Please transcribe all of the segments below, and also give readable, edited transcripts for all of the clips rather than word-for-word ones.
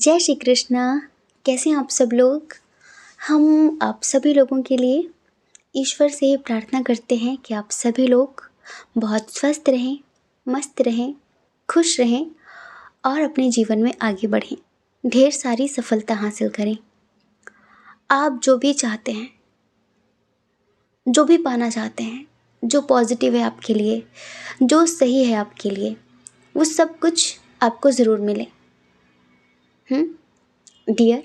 जय श्री कृष्णा। कैसे हैं आप सब लोग। हम आप सभी लोगों के लिए ईश्वर से प्रार्थना करते हैं कि आप सभी लोग बहुत स्वस्थ रहें, मस्त रहें, खुश रहें और अपने जीवन में आगे बढ़ें, ढेर सारी सफलता हासिल करें। आप जो भी चाहते हैं, जो भी पाना चाहते हैं, जो पॉजिटिव है आपके लिए, जो सही है आपके लिए, वो सब कुछ आपको ज़रूर मिले। डियर,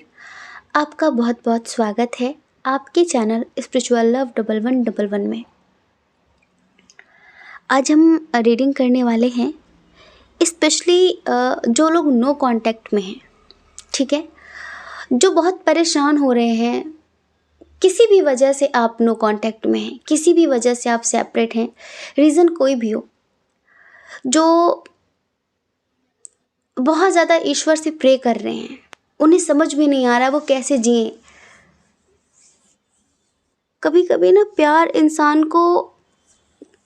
आपका बहुत बहुत स्वागत है आपके चैनल स्पिरिचुअल लव 1111 में। आज हम रीडिंग करने वाले हैं स्पेशली जो लोग नो कांटेक्ट में हैं, ठीक है, जो बहुत परेशान हो रहे हैं, किसी भी वजह से आप नो कांटेक्ट में हैं, किसी भी वजह से आप सेपरेट हैं, रीज़न कोई भी हो, जो बहुत ज़्यादा ईश्वर से प्रे कर रहे हैं, उन्हें समझ भी नहीं आ रहा वो कैसे जिएं। कभी कभी ना प्यार इंसान को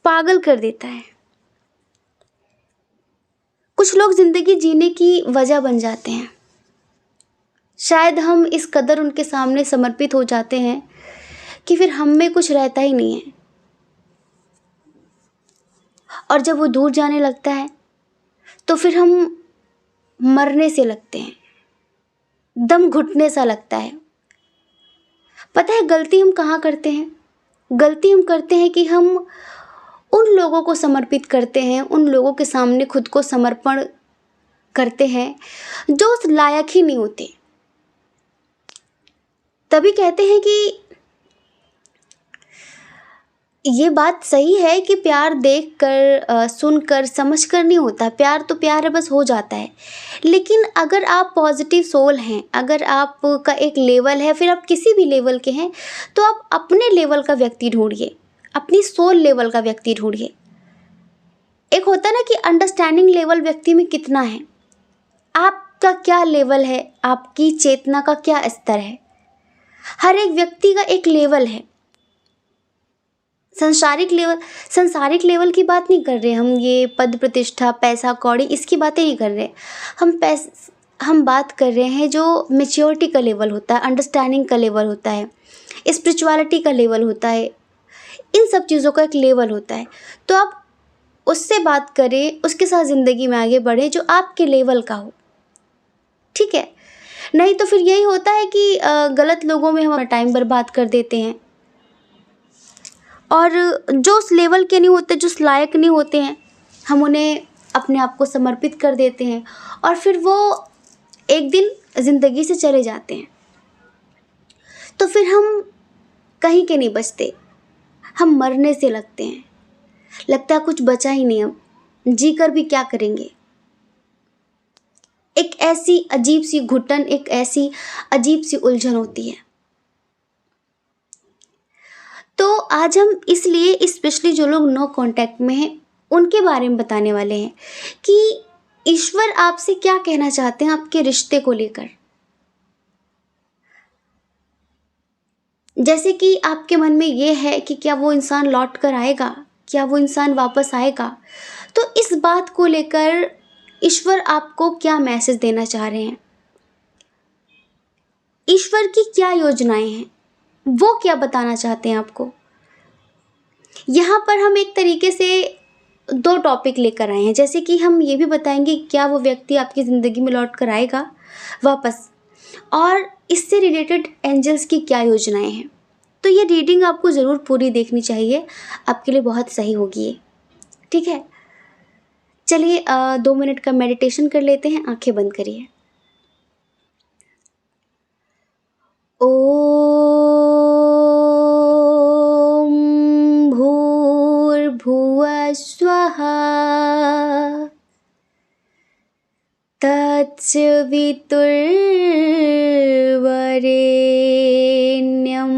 पागल कर देता है। कुछ लोग जिंदगी जीने की वजह बन जाते हैं। शायद हम इस कदर उनके सामने समर्पित हो जाते हैं कि फिर हम में कुछ रहता ही नहीं है। और जब वो दूर जाने लगता है तो फिर हम मरने से लगते हैं, दम घुटने सा लगता है। पता है गलती हम कहाँ करते हैं? गलती हम करते हैं कि हम उन लोगों को समर्पित करते हैं, उन लोगों के सामने खुद को समर्पण करते हैं जो उस लायक ही नहीं होते। तभी कहते हैं कि ये बात सही है कि प्यार देखकर, सुनकर, समझकर नहीं होता। प्यार तो प्यार है, बस हो जाता है। लेकिन अगर आप पॉजिटिव सोल हैं, अगर आपका एक लेवल है, फिर आप किसी भी लेवल के हैं, तो आप अपने लेवल का व्यक्ति ढूंढिए, अपनी सोल लेवल का व्यक्ति ढूंढिए। एक होता है ना कि अंडरस्टैंडिंग लेवल व्यक्ति में कितना है, आपका क्या लेवल है, आपकी चेतना का क्या स्तर है। हर एक व्यक्ति का एक लेवल है। संसारिक लेवल की बात नहीं कर रहे हम, ये पद प्रतिष्ठा, पैसा कौड़ी, इसकी बातें नहीं कर रहे हम बात कर रहे हैं जो मैच्योरिटी का लेवल होता है, अंडरस्टैंडिंग का लेवल होता है, स्पिरिचुअलिटी का लेवल होता है। इन सब चीज़ों का एक लेवल होता है। तो आप उससे बात करें, उसके साथ ज़िंदगी में आगे बढ़े जो आपके लेवल का हो, ठीक है। नहीं तो फिर यही होता है कि गलत लोगों में हम अपना टाइम बर्बाद कर देते हैं, और जो उस लेवल के नहीं होते, जो उस लायक नहीं होते हैं, हम उन्हें अपने आप को समर्पित कर देते हैं और फिर वो एक दिन ज़िंदगी से चले जाते हैं। तो फिर हम कहीं के नहीं बचते, हम मरने से लगते हैं। लगता है कुछ बचा ही नहीं, अब जी कर भी क्या करेंगे। एक ऐसी अजीब सी घुटन, एक ऐसी अजीब सी उलझन होती है। तो आज हम इसलिए स्पेशली जो लोग नो कांटेक्ट में हैं उनके बारे में बताने वाले हैं कि ईश्वर आपसे क्या कहना चाहते हैं आपके रिश्ते को लेकर। जैसे कि आपके मन में ये है कि क्या वो इंसान लौट कर आएगा, क्या वो इंसान वापस आएगा। तो इस बात को लेकर ईश्वर आपको क्या मैसेज देना चाह रहे हैं, ईश्वर की क्या योजनाएं हैं, वो क्या बताना चाहते हैं आपको। यहाँ पर हम एक तरीके से दो टॉपिक लेकर आए हैं। जैसे कि हम ये भी बताएंगे क्या वो व्यक्ति आपकी ज़िंदगी में लौट कर आएगा वापस, और इससे रिलेटेड एंजल्स की क्या योजनाएं हैं। तो ये रीडिंग आपको ज़रूर पूरी देखनी चाहिए, आपके लिए बहुत सही होगी ये, ठीक है। चलिए 2 मिनट का मेडिटेशन कर लेते हैं। आंखें बंद करिए। ओम भूर्भुवः स्वः तत्सवितुर्वरेण्यं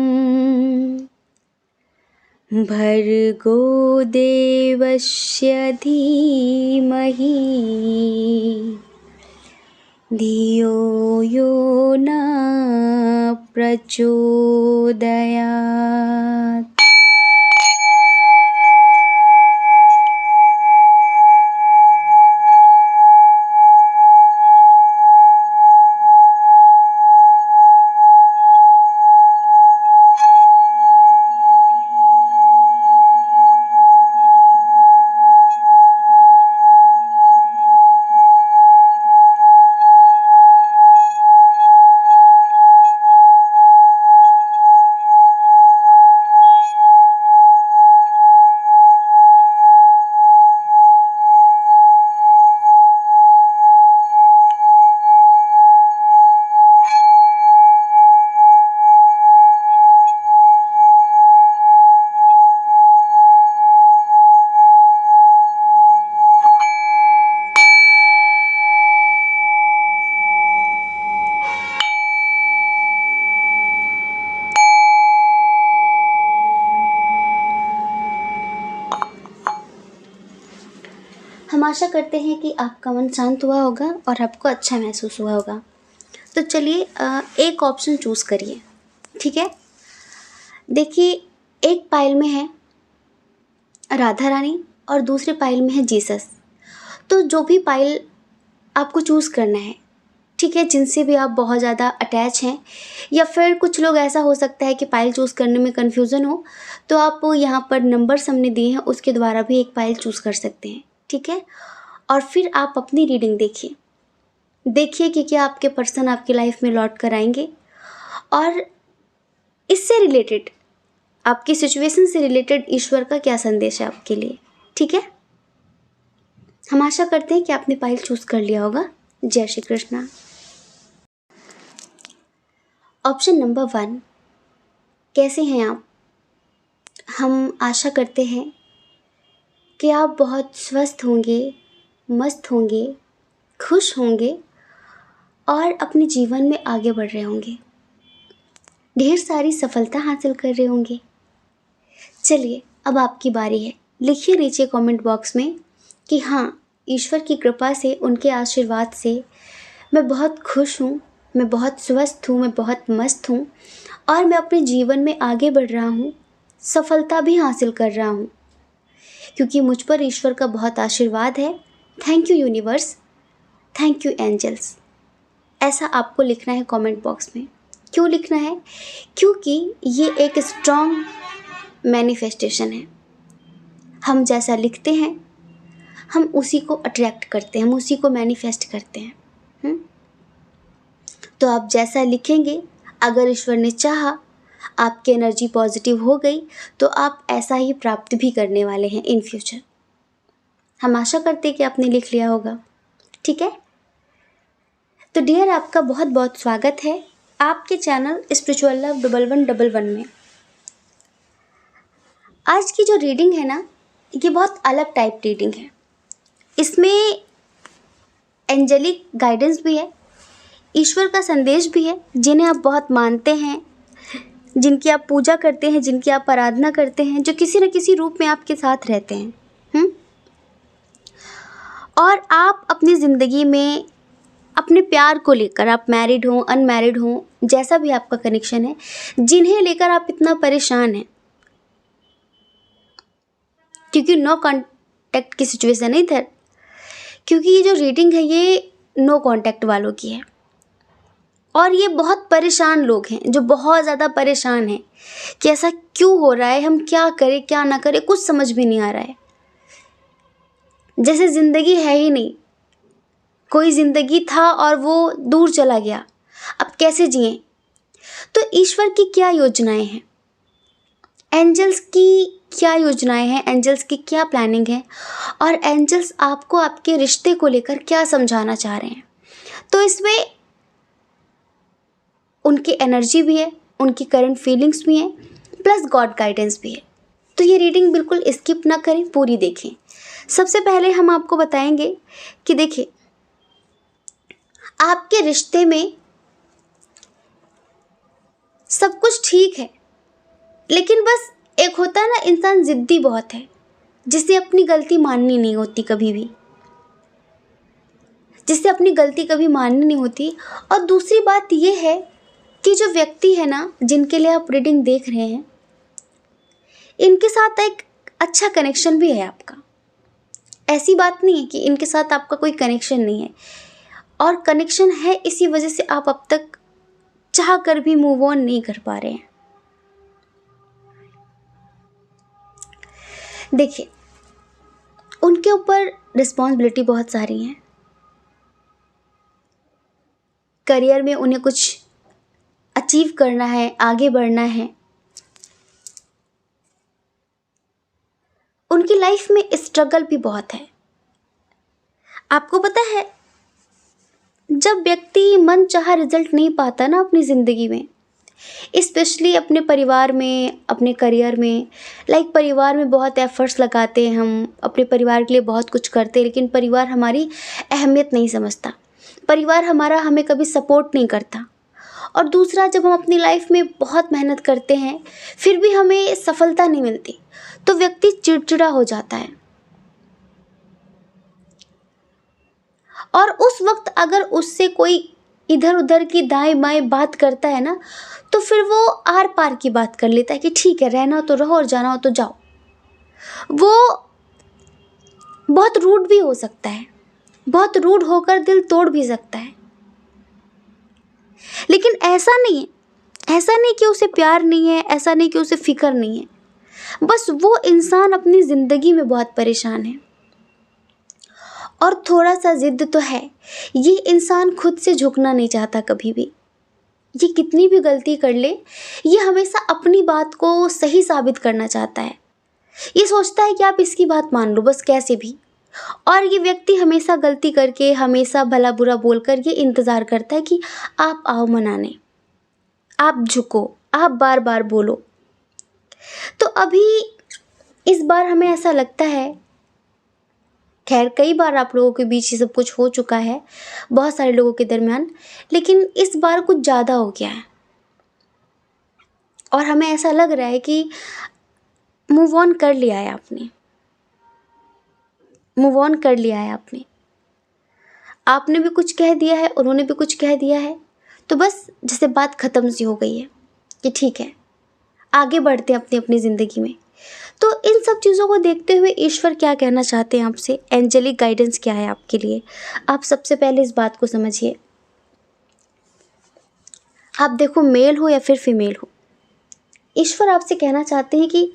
भर्गो देवस्य धीमहि धियो यो न प्रचोदयात्। आशा करते हैं कि आपका मन शांत हुआ होगा और आपको अच्छा महसूस हुआ होगा। तो चलिए एक ऑप्शन चूज़ करिए, ठीक है। देखिए, एक पाइल में है राधा रानी और दूसरे पाइल में है जीसस। तो जो भी पाइल आपको चूज़ करना है, ठीक है, जिनसे भी आप बहुत ज़्यादा अटैच हैं, या फिर कुछ लोग ऐसा हो सकता है कि पाइल चूज़ करने में कन्फ्यूज़न हो, तो आप यहाँ पर नंबर्स हमने दिए हैं उसके द्वारा भी एक पाइल चूज़ कर सकते हैं, ठीक है। और फिर आप अपनी रीडिंग देखिए कि क्या आपके पर्सन आपकी लाइफ में लौट कर आएंगे, और इससे रिलेटेड, आपकी सिचुएशन से रिलेटेड ईश्वर का क्या संदेश है आपके लिए, ठीक है। हम आशा करते हैं कि आपने पाइल चूज़ कर लिया होगा। जय श्री कृष्णा। ऑप्शन नंबर 1, कैसे हैं आप? हम आशा करते हैं कि आप बहुत स्वस्थ होंगे, मस्त होंगे, खुश होंगे और अपने जीवन में आगे बढ़ रहे होंगे, ढेर सारी सफलता हासिल कर रहे होंगे। चलिए, अब आपकी बारी है। लिखिए नीचे कमेंट बॉक्स में कि हाँ, ईश्वर की कृपा से, उनके आशीर्वाद से मैं बहुत खुश हूँ, मैं बहुत स्वस्थ हूँ, मैं बहुत मस्त हूँ और मैं अपने जीवन में आगे बढ़ रहा हूँ, सफलता भी हासिल कर रहा हूँ, क्योंकि मुझ पर ईश्वर का बहुत आशीर्वाद है। Thank you universe, thank you angels. ऐसा आपको लिखना है कमेंट बॉक्स में। क्यों लिखना है? क्योंकि ये एक स्ट्रॉन्ग मैनिफेस्टेशन है। हम जैसा लिखते हैं हम उसी को अट्रैक्ट करते हैं, हम उसी को मैनिफेस्ट करते हैं। तो आप जैसा लिखेंगे, अगर ईश्वर ने चाहा, आपकी एनर्जी पॉजिटिव हो गई, तो आप ऐसा ही प्राप्त भी करने वाले हैं इन फ्यूचर। हम आशा करते हैं कि आपने लिख लिया होगा, ठीक है। तो डियर, आपका बहुत बहुत स्वागत है आपके चैनल स्पिरिचुअल लव 1111 में। आज की जो रीडिंग है ना, ये बहुत अलग टाइप रीडिंग है। इसमें एंजेलिक गाइडेंस भी है, ईश्वर का संदेश भी है, जिन्हें आप बहुत मानते हैं, जिनकी आप पूजा करते हैं, जिनकी आप आराधना करते हैं, जो किसी न किसी रूप में आपके साथ रहते हैं। और आप अपनी ज़िंदगी में अपने प्यार को लेकर, आप मैरिड हो, अनमैरिड हो, जैसा भी आपका कनेक्शन है, जिन्हें लेकर आप इतना परेशान हैं, क्योंकि नो कांटेक्ट की सिचुएशन है इधर, क्योंकि ये जो रीडिंग है ये नो कांटेक्ट वालों की है। और ये बहुत परेशान लोग हैं, जो बहुत ज़्यादा परेशान हैं कि ऐसा क्यों हो रहा है, हम क्या करें क्या ना करें, कुछ समझ भी नहीं आ रहा है। जैसे ज़िंदगी है ही नहीं, कोई ज़िंदगी था और वो दूर चला गया, अब कैसे जिएं। तो ईश्वर की क्या योजनाएं हैं, एंजल्स की क्या योजनाएं हैं, एंजल्स की क्या प्लानिंग है, और एंजल्स आपको आपके रिश्ते को लेकर क्या समझाना चाह रहे हैं। तो इसमें उनकी एनर्जी भी है, उनकी करंट फीलिंग्स भी हैं, प्लस गॉड गाइडेंस भी है। तो ये रीडिंग बिल्कुल स्किप ना करें, पूरी देखें। सबसे पहले हम आपको बताएंगे कि देखिए, आपके रिश्ते में सब कुछ ठीक है, लेकिन बस एक होता है ना, इंसान ज़िद्दी बहुत है, जिसे अपनी गलती माननी नहीं होती कभी भी, जिससे अपनी गलती कभी माननी नहीं होती। और दूसरी बात यह है कि जो व्यक्ति है ना, जिनके लिए आप रीडिंग देख रहे हैं, इनके साथ एक अच्छा कनेक्शन भी है आपका। ऐसी बात नहीं है कि इनके साथ आपका कोई कनेक्शन नहीं है, और कनेक्शन है, इसी वजह से आप अब तक चाह कर भी मूव ऑन नहीं कर पा रहे हैं। देखिए, उनके ऊपर रिस्पॉन्सिबिलिटी बहुत सारी हैं। करियर में उन्हें कुछ अचीव करना है, आगे बढ़ना है। उनकी लाइफ में स्ट्रगल भी बहुत है। आपको पता है, जब व्यक्ति मन चाहा रिजल्ट नहीं पाता ना अपनी ज़िंदगी में, स्पेशली अपने परिवार में, अपने करियर में, लाइक परिवार में बहुत एफर्ट्स लगाते हैं, हम अपने परिवार के लिए बहुत कुछ करते हैं, लेकिन परिवार हमारी अहमियत नहीं समझता, परिवार हमारा हमें कभी सपोर्ट नहीं करता। और दूसरा, जब हम अपनी लाइफ में बहुत मेहनत करते हैं फिर भी हमें सफलता नहीं मिलती, तो व्यक्ति चिड़चिड़ा हो जाता है। और उस वक्त अगर उससे कोई इधर उधर की दाएं बाएं बात करता है ना, तो फिर वो आर पार की बात कर लेता है कि ठीक है, रहना तो रहो और जाना हो तो जाओ। वो बहुत रूड भी हो सकता है, बहुत रूड होकर दिल तोड़ भी सकता है। लेकिन ऐसा नहीं है, ऐसा नहीं कि उसे प्यार नहीं है, ऐसा नहीं कि उसे फिक्र नहीं है, बस वो इंसान अपनी ज़िंदगी में बहुत परेशान है और थोड़ा सा ज़िद तो है। ये इंसान खुद से झुकना नहीं चाहता कभी भी। ये कितनी भी गलती कर ले, ये हमेशा अपनी बात को सही साबित करना चाहता है। ये सोचता है कि आप इसकी बात मान लो बस कैसे भी। और ये व्यक्ति हमेशा गलती करके, हमेशा भला बुरा बोलकर ये इंतज़ार करता है कि आप आओ मनाने, आप झुको, आप बार बार बोलो। तो अभी इस बार हमें ऐसा लगता है, खैर कई बार आप लोगों के बीच ये सब कुछ हो चुका है, बहुत सारे लोगों के दरमियान, लेकिन इस बार कुछ ज़्यादा हो गया है और हमें ऐसा लग रहा है कि मूव ऑन कर लिया है आपने, मूव ऑन कर लिया है आपने। आपने भी कुछ कह दिया है, उन्होंने भी कुछ कह दिया है, तो बस जैसे बात ख़त्म सी हो गई है कि ठीक है, आगे बढ़ते हैं अपनी अपनी ज़िंदगी में। तो इन सब चीज़ों को देखते हुए ईश्वर क्या कहना चाहते हैं आपसे, एंजेलिक गाइडेंस क्या है आपके लिए, आप सबसे पहले इस बात को समझिए। आप देखो, मेल हो या फिर फीमेल हो, ईश्वर आपसे कहना चाहते हैं कि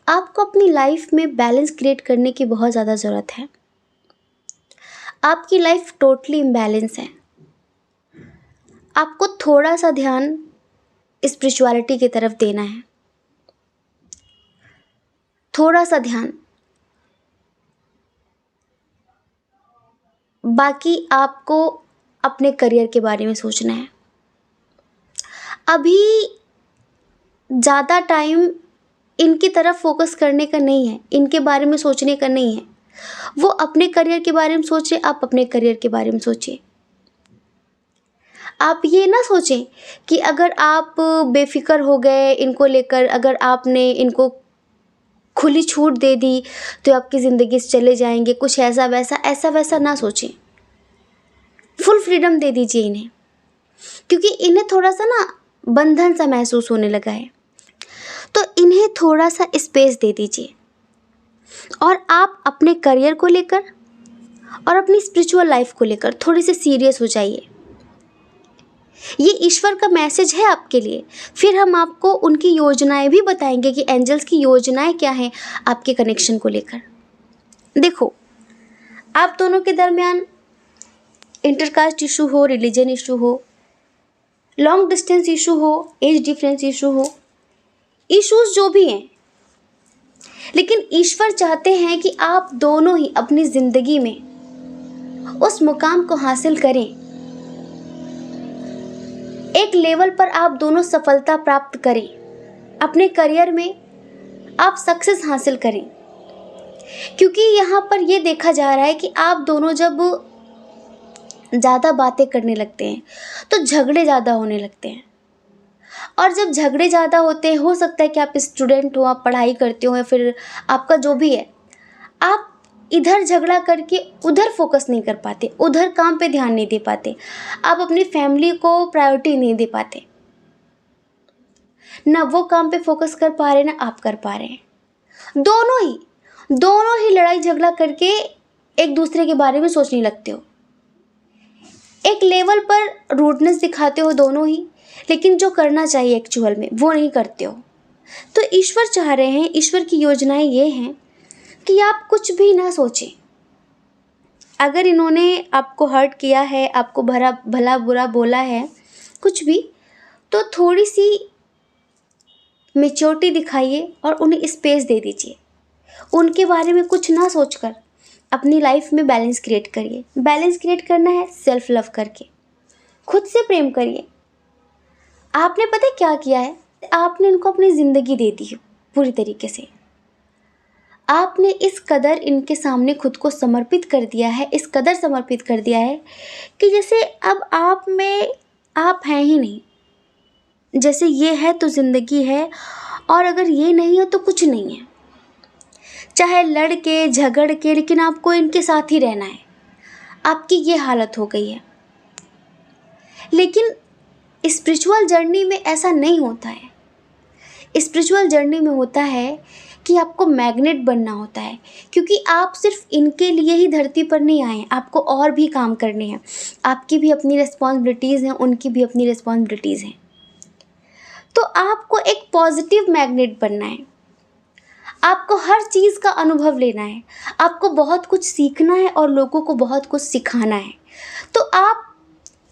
आपको अपनी लाइफ में बैलेंस क्रिएट करने की बहुत ज़्यादा ज़रूरत है। आपकी लाइफ टोटली इम्बैलेंस है। आपको थोड़ा सा ध्यान स्पिरिचुअलिटी की तरफ देना है, थोड़ा सा ध्यान। बाकी आपको अपने करियर के बारे में सोचना है। अभी ज़्यादा टाइम इनकी तरफ फोकस करने का नहीं है, इनके बारे में सोचने का नहीं है। वो अपने करियर के बारे में सोच रहे, आप अपने करियर के बारे में सोचिए। आप ये ना सोचें कि अगर आप बेफिक्र हो गए इनको लेकर, अगर आपने इनको खुली छूट दे दी तो आपकी ज़िंदगी से चले जाएंगे, कुछ ऐसा वैसा ना सोचें। फुल फ्रीडम दे दीजिए इन्हें, क्योंकि इन्हें थोड़ा सा ना बंधन सा महसूस होने लगा है। तो इन्हें थोड़ा सा स्पेस दे दीजिए और आप अपने करियर को लेकर और अपनी स्पिरिचुअल लाइफ को लेकर थोड़े से सीरियस हो जाइए। ये ईश्वर का मैसेज है आपके लिए। फिर हम आपको उनकी योजनाएं भी बताएंगे कि एंजल्स की योजनाएं क्या हैं आपके कनेक्शन को लेकर। देखो, आप दोनों के दरमियान इंटरकास्ट इशू हो, रिलीजन इशू हो, लॉन्ग डिस्टेंस इशू हो, एज डिफरेंस इशू हो, इश्यूज जो भी हैं, लेकिन ईश्वर चाहते हैं कि आप दोनों ही अपनी ज़िंदगी में उस मुकाम को हासिल करें। एक लेवल पर आप दोनों सफलता प्राप्त करें, अपने करियर में आप सक्सेस हासिल करें। क्योंकि यहाँ पर ये देखा जा रहा है कि आप दोनों जब ज़्यादा बातें करने लगते हैं तो झगड़े ज़्यादा होने लगते हैं। और जब झगड़े ज़्यादा होते हैं, हो सकता है कि आप स्टूडेंट हो, आप पढ़ाई करते हो, या फिर आपका जो भी है, आप इधर झगड़ा करके उधर फोकस नहीं कर पाते, उधर काम पे ध्यान नहीं दे पाते, आप अपनी फैमिली को प्रायोरिटी नहीं दे पाते, ना वो काम पे फोकस कर पा रहे ना आप कर पा रहे हैं। दोनों ही लड़ाई झगड़ा करके एक दूसरे के बारे में सोचने लगते हो। एक लेवल पर रूडनेस दिखाते हो दोनों ही, लेकिन जो करना चाहिए एक्चुअल में वो नहीं करते हो। तो ईश्वर चाह रहे हैं, ईश्वर की योजनाएं ये हैं कि आप कुछ भी ना सोचें। अगर इन्होंने आपको हर्ट किया है, आपको भला बुरा बोला है, कुछ भी, तो थोड़ी सी मैच्योरिटी दिखाइए और उन्हें स्पेस दे दीजिए। उनके बारे में कुछ ना सोचकर अपनी लाइफ में बैलेंस क्रिएट करिए। बैलेंस क्रिएट करना है सेल्फ लव करके, खुद से प्रेम करिए। आपने पता है क्या किया है, आपने इनको अपनी ज़िंदगी दे दी है पूरी तरीके से। आपने इस कदर इनके सामने खुद को समर्पित कर दिया है, इस कदर समर्पित कर दिया है कि जैसे अब आप में आप हैं ही नहीं। जैसे ये है तो ज़िंदगी है, और अगर ये नहीं हो तो कुछ नहीं है। चाहे लड़ के झगड़ के, लेकिन आपको इनके साथ ही रहना है। आपकी ये हालत हो गई है। लेकिन स्पिरिचुअल जर्नी में ऐसा नहीं होता है। स्पिरिचुअल जर्नी में होता है कि आपको मैग्नेट बनना होता है, क्योंकि आप सिर्फ इनके लिए ही धरती पर नहीं आए, आपको और भी काम करने हैं। आपकी भी अपनी रिस्पॉन्सिबिलिटीज़ हैं, उनकी भी अपनी रिस्पॉन्सिबिलिटीज़ हैं। तो आपको एक पॉजिटिव मैग्नेट बनना है। आपको हर चीज़ का अनुभव लेना है, आपको बहुत कुछ सीखना है और लोगों को बहुत कुछ सिखाना है। तो आप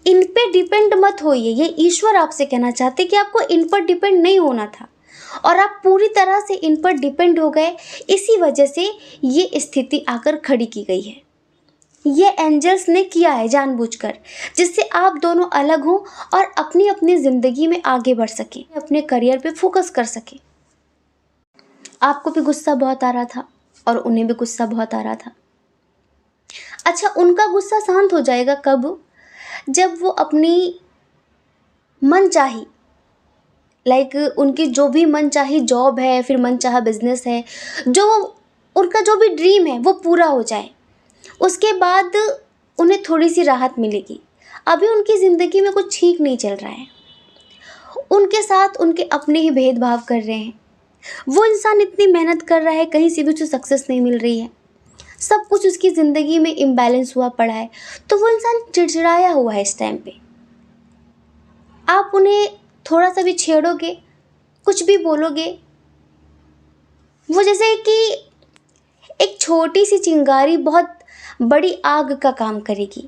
इन पे डिपेंड मत होइए। ये ईश्वर आपसे कहना चाहते कि आपको इन पर डिपेंड नहीं होना था, और आप पूरी तरह से इन पर डिपेंड हो गए। इसी वजह से ये स्थिति आकर खड़ी की गई है। ये एंजल्स ने किया है जानबूझकर, जिससे आप दोनों अलग हों और अपनी अपनी ज़िंदगी में आगे बढ़ सकें, अपने करियर पे फोकस कर सकें। आपको भी गुस्सा बहुत आ रहा था और उन्हें भी गुस्सा बहुत आ रहा था। अच्छा, उनका गुस्सा शांत हो जाएगा कब? जब वो अपनी मनचाही उनकी जो भी मनचाही जॉब है, फिर मनचाहा बिजनेस है, जो उनका जो भी ड्रीम है वो पूरा हो जाए। उसके बाद उन्हें थोड़ी सी राहत मिलेगी। अभी उनकी ज़िंदगी में कुछ ठीक नहीं चल रहा है, उनके साथ उनके अपने ही भेदभाव कर रहे हैं। वो इंसान इतनी मेहनत कर रहा है, कहीं से भी उसे सक्सेस नहीं मिल रही है, सब कुछ उसकी ज़िंदगी में इम्बैलेंस हुआ पड़ा है। तो वो इंसान चिड़चिड़ाया हुआ है इस टाइम पे। आप उन्हें थोड़ा सा भी छेड़ोगे, कुछ भी बोलोगे, वो जैसे कि एक छोटी सी चिंगारी बहुत बड़ी आग का काम करेगी।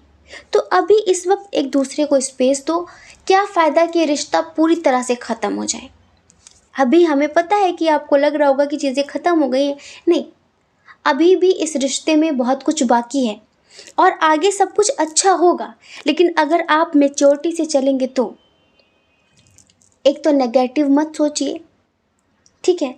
तो अभी इस वक्त एक दूसरे को स्पेस दो। क्या फ़ायदा कि रिश्ता पूरी तरह से ख़त्म हो जाए। अभी हमें पता है कि आपको लग रहा होगा कि चीज़ें ख़त्म हो गई हैं, नहीं, अभी भी इस रिश्ते में बहुत कुछ बाकी है और आगे सब कुछ अच्छा होगा। लेकिन अगर आप मैच्योरिटी से चलेंगे तो एक तो नेगेटिव मत सोचिए, ठीक है,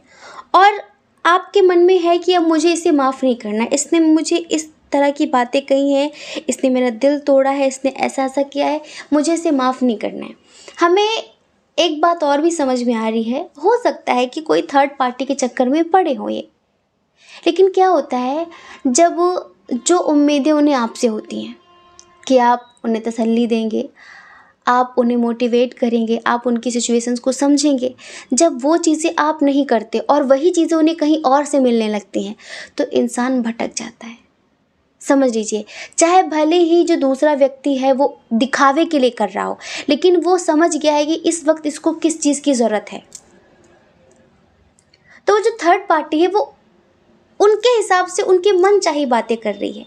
और आपके मन में है कि अब मुझे इसे माफ़ नहीं करना है, इसने मुझे इस तरह की बातें कही हैं, इसने मेरा दिल तोड़ा है, इसने ऐसा ऐसा किया है, मुझे इसे माफ़ नहीं करना है। हमें एक बात और भी समझ में आ रही है, हो सकता है कि कोई थर्ड पार्टी के चक्कर में पड़े हो ये। लेकिन क्या होता है, जब जो उम्मीदें उन्हें आपसे होती हैं कि आप उन्हें तसल्ली देंगे, आप उन्हें मोटिवेट करेंगे, आप उनकी सिचुएशंस को समझेंगे, जब वो चीज़ें आप नहीं करते और वही चीज़ें उन्हें कहीं और से मिलने लगती हैं, तो इंसान भटक जाता है। समझ लीजिए, चाहे भले ही जो दूसरा व्यक्ति है वो दिखावे के लिए कर रहा हो, लेकिन वो समझ गया है कि इस वक्त इसको किस चीज़ की ज़रूरत है। तो वो जो थर्ड पार्टी है वो उनके हिसाब से उनके मन चाही बातें कर रही है,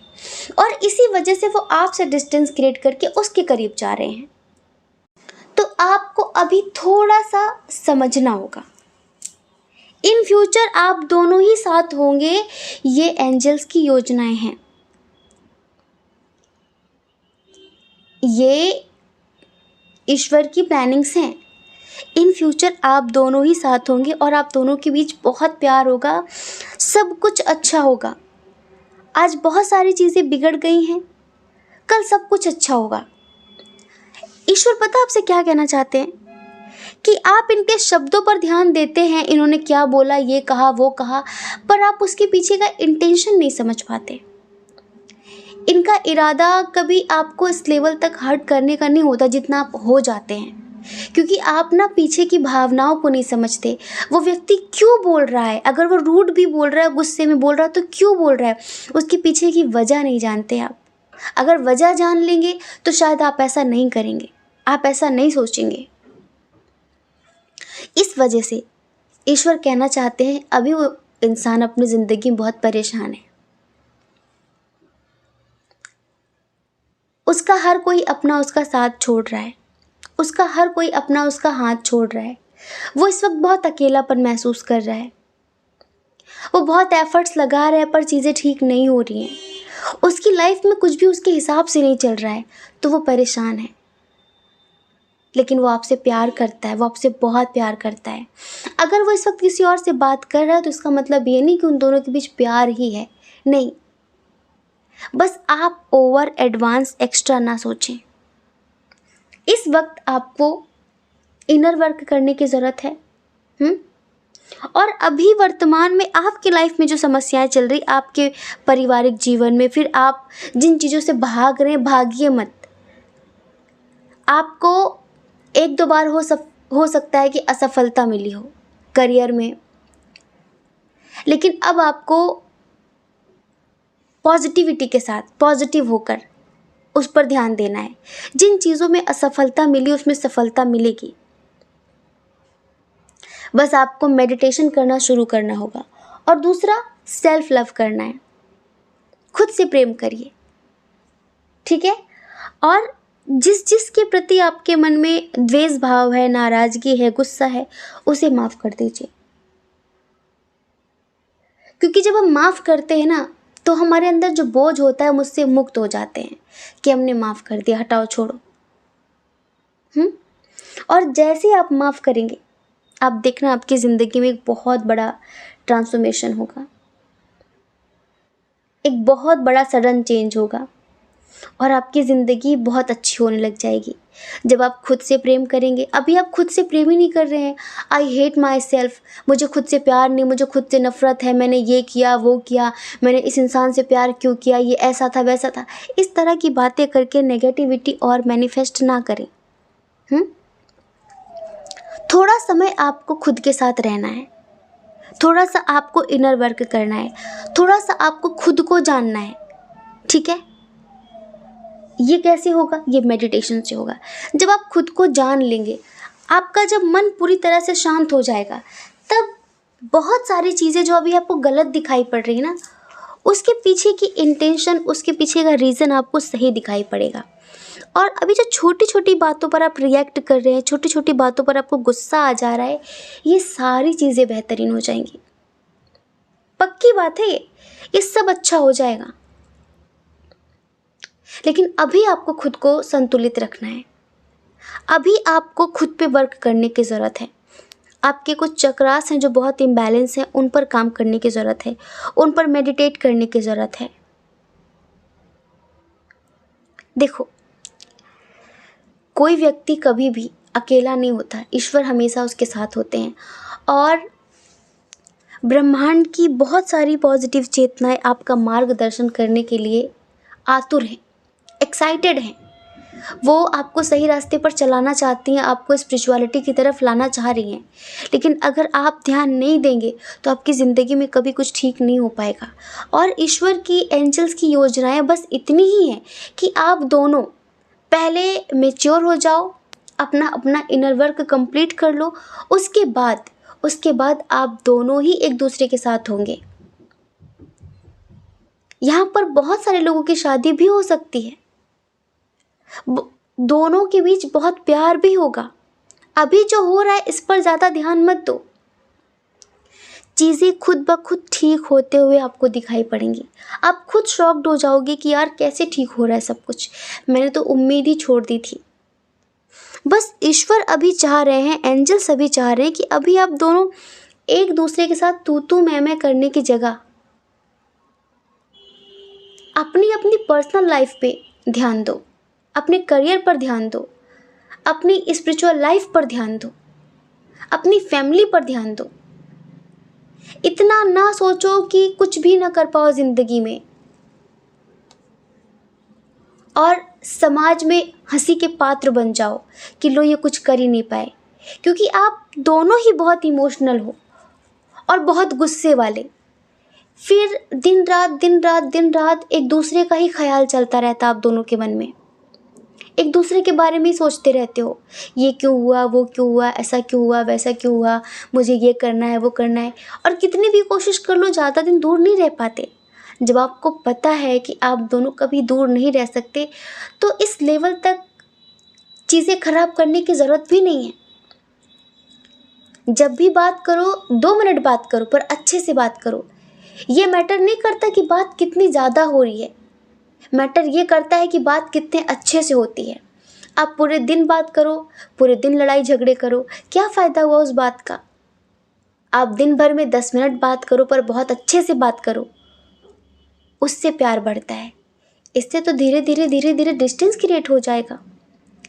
और इसी वजह से वो आपसे डिस्टेंस क्रिएट करके उसके करीब जा रहे हैं। तो आपको अभी थोड़ा सा समझना होगा, इन फ्यूचर आप दोनों ही साथ होंगे, ये एंजल्स की योजनाएं हैं, ये ईश्वर की प्लानिंग्स हैं। इन फ्यूचर आप दोनों ही साथ होंगे और आप दोनों के बीच बहुत प्यार होगा, सब कुछ अच्छा होगा। आज बहुत सारी चीज़ें बिगड़ गई हैं, कल सब कुछ अच्छा होगा। ईश्वर पता आपसे क्या कहना चाहते हैं कि आप इनके शब्दों पर ध्यान देते हैं, इन्होंने क्या बोला, ये कहा वो कहा, पर आप उसके पीछे का इंटेंशन नहीं समझ पाते। इनका इरादा कभी आपको इस लेवल तक हर्ट करने का नहीं होता जितना आप हो जाते हैं, क्योंकि आप ना पीछे की भावनाओं को नहीं समझते। वो व्यक्ति क्यों बोल रहा है, अगर वो रूड भी बोल रहा है, गुस्से में बोल रहा है, तो क्यों बोल रहा है, उसके पीछे की वजह नहीं जानते आप। अगर वजह जान लेंगे तो शायद आप ऐसा नहीं करेंगे, आप ऐसा नहीं सोचेंगे। इस वजह से ईश्वर कहना चाहते हैं, अभी वो इंसान अपनी ज़िंदगी में बहुत परेशान है, उसका हर कोई अपना उसका साथ छोड़ रहा है, उसका हर कोई अपना उसका हाथ छोड़ रहा है। वो इस वक्त बहुत अकेलापन महसूस कर रहा है, वो बहुत एफर्ट्स लगा रहा है पर चीज़ें ठीक नहीं हो रही हैं, उसकी लाइफ में कुछ भी उसके हिसाब से नहीं चल रहा है, तो वो परेशान है। लेकिन वो आपसे प्यार करता है, वो आपसे बहुत प्यार करता है। अगर वो इस वक्त किसी और से बात कर रहा है तो इसका मतलब ये नहीं कि उन दोनों के बीच प्यार ही है, नहीं, बस आप ओवर एडवांस एक्स्ट्रा ना सोचें। इस वक्त आपको इनर वर्क करने की ज़रूरत है। और अभी वर्तमान में आपकी लाइफ में जो समस्याएं चल रही, आपके पारिवारिक जीवन में, फिर आप जिन चीज़ों से भाग रहे हैं, भागिए मत। आपको एक दो बार हो सकता है कि असफलता मिली हो करियर में, लेकिन अब आपको पॉजिटिविटी के साथ, पॉजिटिव होकर उस पर ध्यान देना है। जिन चीज़ों में असफलता मिली उसमें सफलता मिलेगी। बस आपको मेडिटेशन करना शुरू करना होगा। और दूसरा, सेल्फ लव करना है, खुद से प्रेम करिए, ठीक है। और जिस के प्रति आपके मन में द्वेष भाव है, नाराजगी है, गुस्सा है, उसे माफ़ कर दीजिए। क्योंकि जब हम माफ़ करते हैं ना, तो हमारे अंदर जो बोझ होता है हम उससे मुक्त हो जाते हैं कि हमने माफ़ कर दिया, हटाओ, छोड़ो। और जैसे ही आप माफ़ करेंगे, आप देखना आपकी ज़िंदगी में एक बहुत बड़ा ट्रांसफॉर्मेशन होगा, एक बहुत बड़ा सडन चेंज होगा और आपकी ज़िंदगी बहुत अच्छी होने लग जाएगी जब आप खुद से प्रेम करेंगे। अभी आप खुद से प्रेम ही नहीं कर रहे हैं। आई हेट माई सेल्फ, मुझे खुद से प्यार नहीं, मुझे खुद से नफ़रत है, मैंने ये किया, वो किया, मैंने इस इंसान से प्यार क्यों किया, ये ऐसा था, वैसा था। इस तरह की बातें करके नेगेटिविटी और मैनिफेस्ट ना करें। थोड़ा समय आपको खुद के साथ रहना है, थोड़ा सा आपको इनर वर्क करना है, थोड़ा सा आपको खुद को जानना है, ठीक है। ये कैसे होगा? ये मेडिटेशन से होगा। जब आप खुद को जान लेंगे, आपका जब मन पूरी तरह से शांत हो जाएगा, तब बहुत सारी चीज़ें जो अभी आपको गलत दिखाई पड़ रही है ना, उसके पीछे की इंटेंशन, उसके पीछे का रीज़न आपको सही दिखाई पड़ेगा। और अभी जो छोटी छोटी बातों पर आप रिएक्ट कर रहे हैं, छोटी छोटी बातों पर आपको गुस्सा आ जा रहा है, ये सारी चीज़ें बेहतरीन हो जाएंगी। पक्की बात है, ये सब अच्छा हो जाएगा। लेकिन अभी आपको खुद को संतुलित रखना है। अभी आपको खुद पे वर्क करने की ज़रूरत है। आपके कुछ चक्रास हैं जो बहुत इम्बैलेंस हैं, उन पर काम करने की ज़रूरत है, उन पर मेडिटेट करने की ज़रूरत है। देखो, कोई व्यक्ति कभी भी अकेला नहीं होता, ईश्वर हमेशा उसके साथ होते हैं। और ब्रह्मांड की बहुत सारी पॉजिटिव चेतनाएं आपका मार्गदर्शन करने के लिए आतुर हैं, एक्साइटेड हैं। वो आपको सही रास्ते पर चलाना चाहती हैं, आपको स्पिरिचुअलिटी की तरफ लाना चाह रही हैं। लेकिन अगर आप ध्यान नहीं देंगे तो आपकी ज़िंदगी में कभी कुछ ठीक नहीं हो पाएगा। और ईश्वर की, एंजल्स की योजनाएं बस इतनी ही हैं कि आप दोनों पहले मैच्योर हो जाओ, अपना अपना इनर वर्क कंप्लीट कर लो, उसके बाद आप दोनों ही एक दूसरे के साथ होंगे। यहाँ पर बहुत सारे लोगों की शादी भी हो सकती है, दोनों के बीच बहुत प्यार भी होगा। अभी जो हो रहा है इस पर ज़्यादा ध्यान मत दो, चीज़ें खुद ब खुद ठीक होते हुए आपको दिखाई पड़ेंगी। आप खुद शॉक्ड हो जाओगे कि यार कैसे ठीक हो रहा है सब कुछ, मैंने तो उम्मीद ही छोड़ दी थी। बस ईश्वर अभी चाह रहे हैं, एंजल्स अभी चाह रहे हैं कि अभी आप दोनों एक दूसरे के साथ तू मैं करने की जगह अपनी अपनी पर्सनल लाइफ पे ध्यान दो, अपने करियर पर ध्यान दो, अपनी स्पिरिचुअल लाइफ पर ध्यान दो, अपनी फैमिली पर ध्यान दो। इतना ना सोचो कि कुछ भी ना कर पाओ ज़िंदगी में और समाज में हंसी के पात्र बन जाओ कि लो ये कुछ कर ही नहीं पाए, क्योंकि आप दोनों ही बहुत इमोशनल हो और बहुत गुस्से वाले। फिर दिन रात एक दूसरे का ही ख्याल चलता रहता आप दोनों के मन में, एक दूसरे के बारे में ही सोचते रहते हो, ये क्यों हुआ, वो क्यों हुआ, ऐसा क्यों हुआ, वैसा क्यों हुआ, मुझे ये करना है, वो करना है। और कितनी भी कोशिश कर लो ज़्यादा दिन दूर नहीं रह पाते। जब आपको पता है कि आप दोनों कभी दूर नहीं रह सकते, तो इस लेवल तक चीज़ें खराब करने की ज़रूरत भी नहीं है। जब भी बात करो 2 मिनट बात करो, पर अच्छे से बात करो। ये मैटर नहीं करता कि बात कितनी ज़्यादा हो रही है, मैटर ये करता है कि बात कितने अच्छे से होती है। आप पूरे दिन बात करो, पूरे दिन लड़ाई झगड़े करो, क्या फ़ायदा हुआ उस बात का। आप दिन भर में 10 मिनट बात करो, पर बहुत अच्छे से बात करो, उससे प्यार बढ़ता है। इससे तो धीरे धीरे डिस्टेंस क्रिएट हो जाएगा।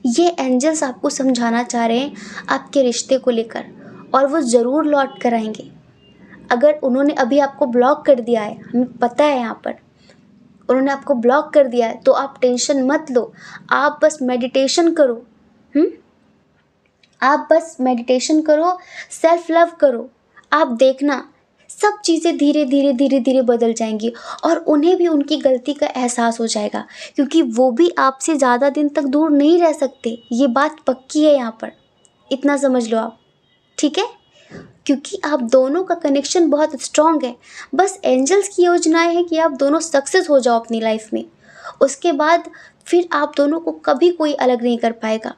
ये एंजल्स आपको समझाना चाह रहे हैं आपके रिश्ते को लेकर, और वो ज़रूर लौट कर आएंगे। अगर उन्होंने अभी आपको ब्लॉक कर दिया है, हमें पता है यहाँ पर उन्होंने आपको ब्लॉक कर दिया है, तो आप टेंशन मत लो। आप बस मेडिटेशन करो। आप बस मेडिटेशन करो, सेल्फ लव करो। आप देखना सब चीज़ें धीरे धीरे धीरे धीरे बदल जाएंगी और उन्हें भी उनकी गलती का एहसास हो जाएगा, क्योंकि वो भी आपसे ज़्यादा दिन तक दूर नहीं रह सकते। ये बात पक्की है यहाँ पर, इतना समझ लो आप, ठीक है? क्योंकि आप दोनों का कनेक्शन बहुत स्ट्रांग है। बस एंजल्स की योजनाएं हैं कि आप दोनों सक्सेस हो जाओ अपनी लाइफ में। उसके बाद फिर आप दोनों को कभी कोई अलग नहीं कर पाएगा।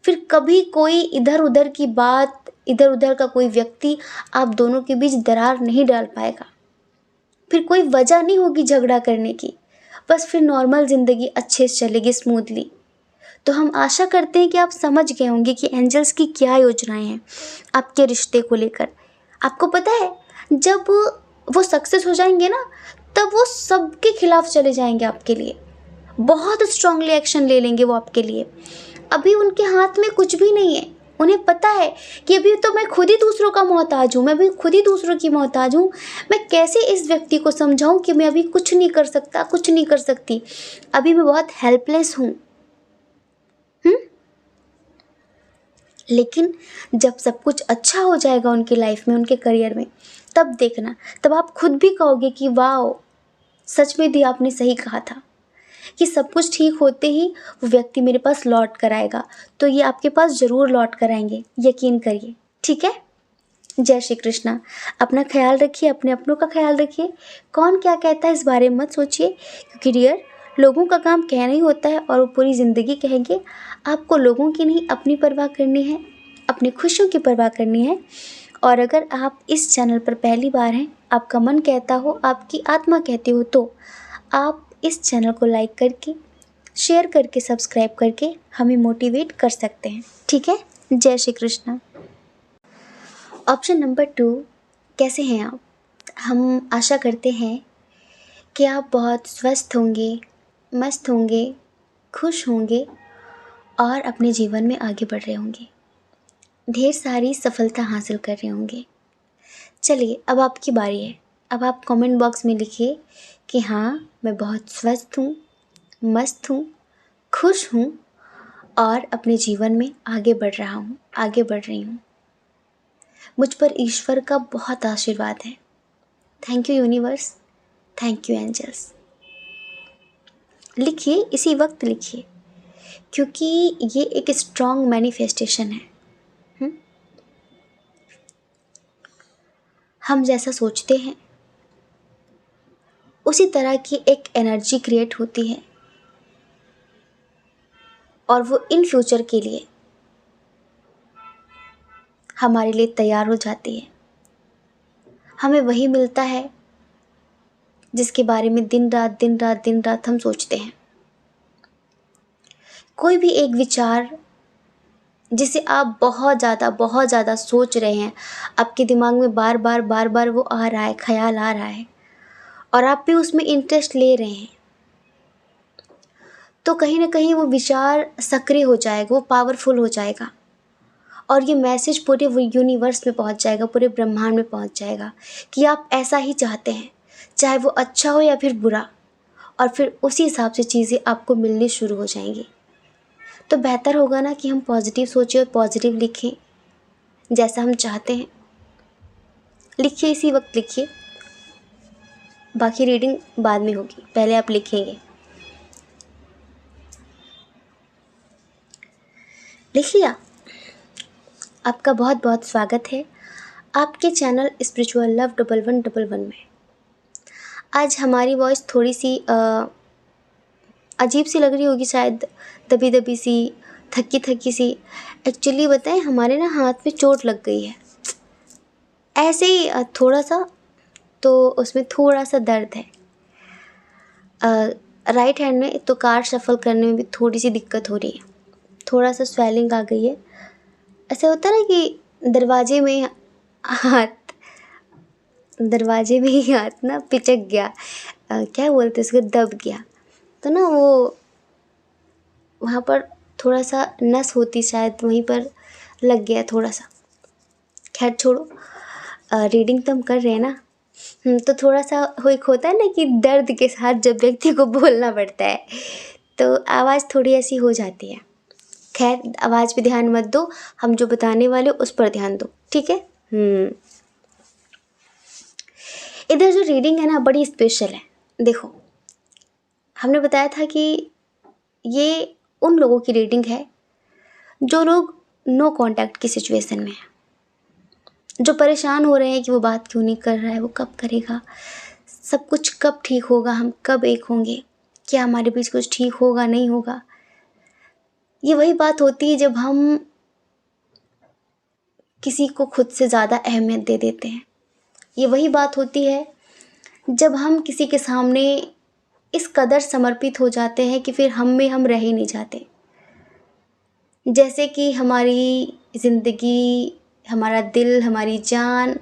फिर कभी कोई इधर उधर की बात, इधर उधर का कोई व्यक्ति आप दोनों के बीच दरार नहीं डाल पाएगा। फिर कोई वजह नहीं होगी झगड़ा करने की। बस फिर नॉर्मल ज़िंदगी अच्छे से चलेगी, स्मूथली। तो हम आशा करते हैं कि आप समझ गए होंगे कि एंजल्स की क्या योजनाएं हैं आपके रिश्ते को लेकर। आपको पता है, जब वो सक्सेस हो जाएंगे ना, तब वो सबके खिलाफ चले जाएंगे आपके लिए। बहुत स्ट्रांगली एक्शन ले लेंगे वो आपके लिए। अभी उनके हाथ में कुछ भी नहीं है। उन्हें पता है कि अभी तो मैं खुद ही दूसरों का मोहताज हूँ, मैं अभी खुद ही दूसरों की मोहताज हूँ। मैं कैसे इस व्यक्ति को समझाऊँ कि मैं अभी कुछ नहीं कर सकता, कुछ नहीं कर सकती, अभी मैं बहुत हेल्पलेस हूँ। लेकिन जब सब कुछ अच्छा हो जाएगा उनकी लाइफ में, उनके करियर में, तब देखना, तब आप खुद भी कहोगे कि वाह, सच में दी आपने सही कहा था कि सब कुछ ठीक होते ही वो व्यक्ति मेरे पास लौट कर आएगा। तो ये आपके पास ज़रूर लौट कर आएंगे, यकीन करिए, ठीक है? जय श्री कृष्णा। अपना ख्याल रखिए, अपने अपनों का ख्याल रखिए। कौन क्या कहता है इस बारे में मत सोचिए, क्योंकि डियर, लोगों का काम कहना ही होता है और वो पूरी ज़िंदगी कहेंगे। आपको लोगों की नहीं, अपनी परवाह करनी है, अपनी खुशियों की परवाह करनी है। और अगर आप इस चैनल पर पहली बार हैं, आपका मन कहता हो, आपकी आत्मा कहती हो, तो आप इस चैनल को लाइक करके, शेयर करके, सब्सक्राइब करके हमें मोटिवेट कर सकते हैं, ठीक है? जय श्री कृष्णा। ऑप्शन नंबर 2, कैसे हैं आप? हम आशा करते हैं कि आप बहुत स्वस्थ होंगे, मस्त होंगे, खुश होंगे और अपने जीवन में आगे बढ़ रहे होंगे, ढेर सारी सफलता हासिल कर रहे होंगे। चलिए, अब आपकी बारी है। अब आप कमेंट बॉक्स में लिखिए कि हाँ, मैं बहुत स्वस्थ हूँ, मस्त हूँ, खुश हूँ और अपने जीवन में आगे बढ़ रहा हूँ, आगे बढ़ रही हूँ। मुझ पर ईश्वर का बहुत आशीर्वाद है। Thank you universe, thank you angels. लिखिए, इसी वक्त लिखिए, क्योंकि ये एक स्ट्रॉन्ग मैनिफेस्टेशन है। हम जैसा सोचते हैं उसी तरह की एक एनर्जी क्रिएट होती है और वो इन फ्यूचर के लिए हमारे लिए तैयार हो जाती है। हमें वही मिलता है जिसके बारे में दिन रात दिन रात दिन रात हम सोचते हैं। कोई भी एक विचार जिसे आप बहुत ज़्यादा सोच रहे हैं, आपके दिमाग में बार बार वो आ रहा है, ख्याल आ रहा है और आप भी उसमें इंटरेस्ट ले रहे हैं, तो कहीं ना कहीं वो विचार सक्रिय हो जाएगा, वो पावरफुल हो जाएगा और ये मैसेज पूरे वो यूनिवर्स में पहुंच जाएगा, पूरे ब्रह्मांड में पहुंच जाएगा कि आप ऐसा ही चाहते हैं, चाहे वो अच्छा हो या फिर बुरा। और फिर उसी हिसाब से चीज़ें आपको मिलनी शुरू हो जाएंगी। तो बेहतर होगा ना कि हम पॉजिटिव सोचें और पॉजिटिव लिखें जैसा हम चाहते हैं। लिखिए, इसी वक्त लिखिए, बाकी रीडिंग बाद में होगी, पहले आप लिखेंगे। लिख लिया? आपका बहुत बहुत स्वागत है आपके चैनल स्पिरिचुअल लव 1111 में। आज हमारी वॉइस थोड़ी सी अजीब सी लग रही होगी, शायद दबी दबी सी, थकी थकी सी। एक्चुअली बताएं, हमारे ना हाथ में चोट लग गई है, ऐसे ही थोड़ा सा, तो उसमें थोड़ा सा दर्द है। राइट हैंड में तो कार शफल करने में भी थोड़ी सी दिक्कत हो रही है, थोड़ा सा स्वेलिंग आ गई है। ऐसा होता है ना कि दरवाजे में ही हाथ ना पिचक गया, क्या बोलते हैं उसको, दब गया, तो ना वो वहाँ पर थोड़ा सा नस होती, शायद वहीं पर लग गया थोड़ा सा। खैर छोड़ो, रीडिंग तो हम कर रहे हैं ना। तो थोड़ा सा एक होता है ना कि दर्द के साथ जब व्यक्ति को बोलना पड़ता है तो आवाज़ थोड़ी ऐसी हो जाती है। खैर आवाज़ पे ध्यान मत दो, हम जो बताने वाले उस पर ध्यान दो, ठीक है। इधर जो रीडिंग है ना बड़ी स्पेशल है। देखो हमने बताया था कि ये उन लोगों की रीडिंग है जो लोग नो कांटेक्ट की सिचुएशन में है, जो परेशान हो रहे हैं कि वो बात क्यों नहीं कर रहा है, वो कब करेगा, सब कुछ कब ठीक होगा, हम कब एक होंगे, क्या हमारे बीच कुछ ठीक होगा नहीं होगा। ये वही बात होती है जब हम किसी को खुद से ज़्यादा अहमियत दे देते हैं। ये वही बात होती है जब हम किसी के सामने इस कदर समर्पित हो जाते हैं कि फिर हम में हम रह ही नहीं जाते। जैसे कि हमारी ज़िंदगी, हमारा दिल, हमारी जान,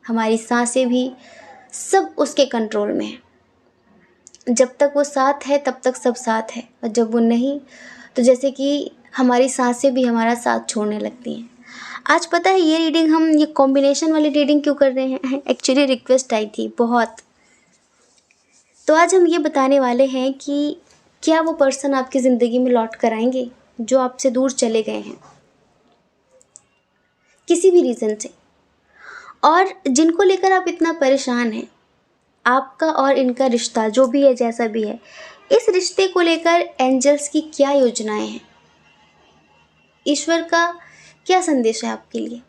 हमारी सांसें भी सब उसके कंट्रोल में है। जब तक वो साथ है तब तक सब साथ है, और जब वो नहीं तो जैसे कि हमारी सांसें भी हमारा साथ छोड़ने लगती हैं। आज पता है ये रीडिंग, हम ये कॉम्बिनेशन वाली रीडिंग क्यों कर रहे हैं? एक्चुअली रिक्वेस्ट आई थी बहुत। तो आज हम ये बताने वाले हैं कि क्या वो पर्सन आपकी ज़िंदगी में लौट कर आएंगे जो आपसे दूर चले गए हैं किसी भी रीज़न से, और जिनको लेकर आप इतना परेशान हैं। आपका और इनका रिश्ता जो भी है, जैसा भी है, इस रिश्ते को लेकर एंजल्स की क्या योजनाएं हैं, ईश्वर का क्या संदेश है आपके लिए,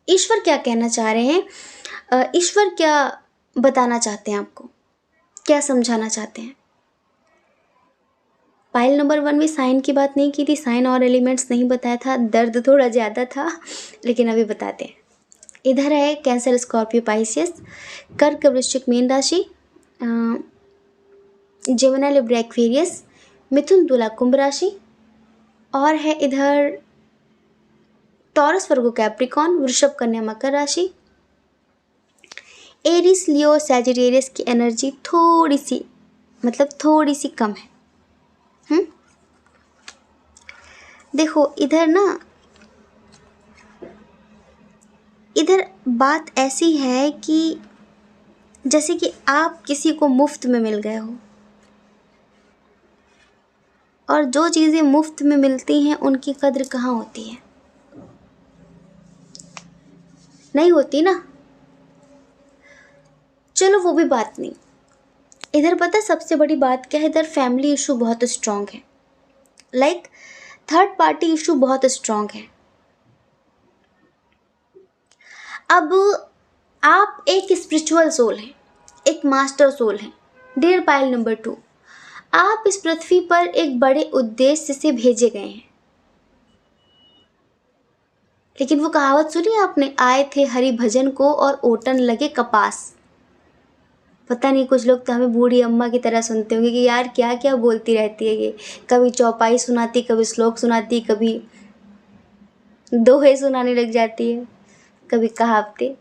ईश्वर क्या कहना चाह रहे हैं, ईश्वर क्या बताना चाहते हैं आपको, क्या समझाना चाहते हैं। पाइल नंबर 1 में साइन की बात नहीं की थी, साइन और एलिमेंट्स नहीं बताया था, दर्द थोड़ा ज़्यादा था, लेकिन अभी बताते हैं। इधर है कैंसर, स्कॉर्पियो, पाइसियस, कर्क, वृश्चिक, मीन राशि, जेमिनी, लिब्रा, एक्वेरियस, मिथुन, तुला, कुंभ राशि, और है इधर टॉरस, वर्गो, कैप्रिकॉन, वृषभ, कन्या, मकर राशि। एरिस, लियो, सैजिटेरियस की एनर्जी थोड़ी सी, मतलब थोड़ी सी कम है। देखो इधर ना, इधर बात ऐसी है कि जैसे कि आप किसी को मुफ्त में मिल गए हो, और जो चीज़ें मुफ्त में मिलती हैं उनकी कद्र कहाँ होती है? नहीं होती ना। चलो वो भी बात नहीं। इधर पता सबसे बड़ी बात क्या है? इधर फैमिली इशू बहुत स्ट्रांग है, लाइक थर्ड पार्टी इशू बहुत स्ट्रांग है। अब आप एक स्पिरिचुअल सोल हैं, एक मास्टर सोल हैं। डियर पाइल नंबर 2, आप इस पृथ्वी पर एक बड़े उद्देश्य से भेजे गए हैं। लेकिन वो कहावत सुनी आपने, आए थे हरि भजन को और ओटन लगे कपास। पता नहीं कुछ लोग तो हमें बूढ़ी अम्मा की तरह सुनते होंगे कि यार क्या क्या बोलती रहती है ये, कभी चौपाई सुनाती, कभी श्लोक सुनाती, कभी दोहे सुनाने लग जाती है, कभी कहावतें।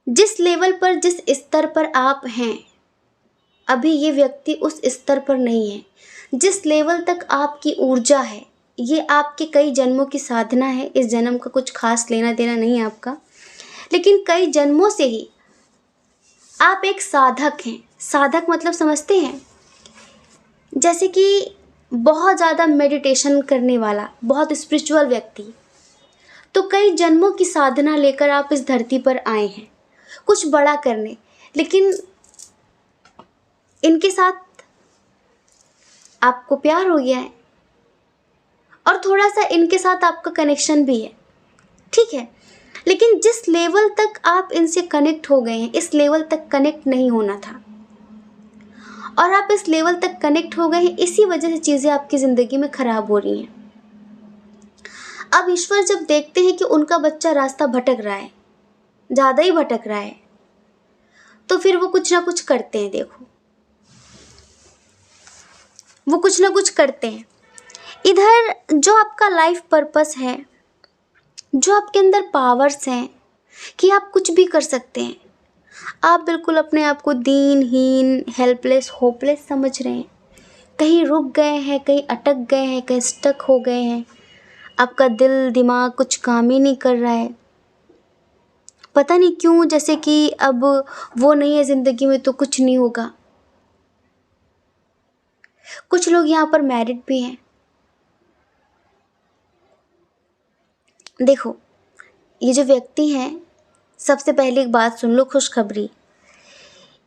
जिस लेवल पर, जिस स्तर पर आप हैं, अभी ये व्यक्ति उस स्तर पर नहीं है। जिस लेवल तक आपकी ऊर्जा है, ये आपके कई जन्मों की साधना है। इस जन्म का कुछ खास लेना देना नहीं है आपका, लेकिन कई जन्मों से ही आप एक साधक हैं। साधक मतलब समझते हैं? जैसे कि बहुत ज़्यादा मेडिटेशन करने वाला, बहुत स्पिरिचुअल व्यक्ति। तो कई जन्मों की साधना लेकर आप इस धरती पर आए हैं कुछ बड़ा करने, लेकिन इनके साथ आपको प्यार हो गया है और थोड़ा सा इनके साथ आपका कनेक्शन भी है, ठीक है। लेकिन जिस लेवल तक आप इनसे कनेक्ट हो गए हैं, इस लेवल तक कनेक्ट नहीं होना था, और आप इस लेवल तक कनेक्ट हो गए हैं, इसी वजह से चीज़ें आपकी ज़िंदगी में ख़राब हो रही हैं। अब ईश्वर जब देखते हैं कि उनका बच्चा रास्ता भटक रहा है, ज़्यादा ही भटक रहा है, तो फिर वो कुछ ना कुछ करते हैं। देखो वो कुछ ना कुछ करते हैं। इधर जो आपका लाइफ पर्पस है, जो आपके अंदर पावर्स हैं कि आप कुछ भी कर सकते हैं, आप बिल्कुल अपने आप को दीनहीन, हेल्पलेस, होपलेस समझ रहे हैं। कहीं रुक गए हैं, कहीं अटक गए हैं, कहीं स्टक हो गए हैं, आपका दिल दिमाग कुछ काम ही नहीं कर रहा है, पता नहीं क्यों, जैसे कि अब वो नहीं है ज़िंदगी में तो कुछ नहीं होगा। कुछ लोग यहाँ पर मैरिड भी हैं। देखो, ये जो व्यक्ति हैं, सबसे पहले एक बात सुन लो, खुशखबरी,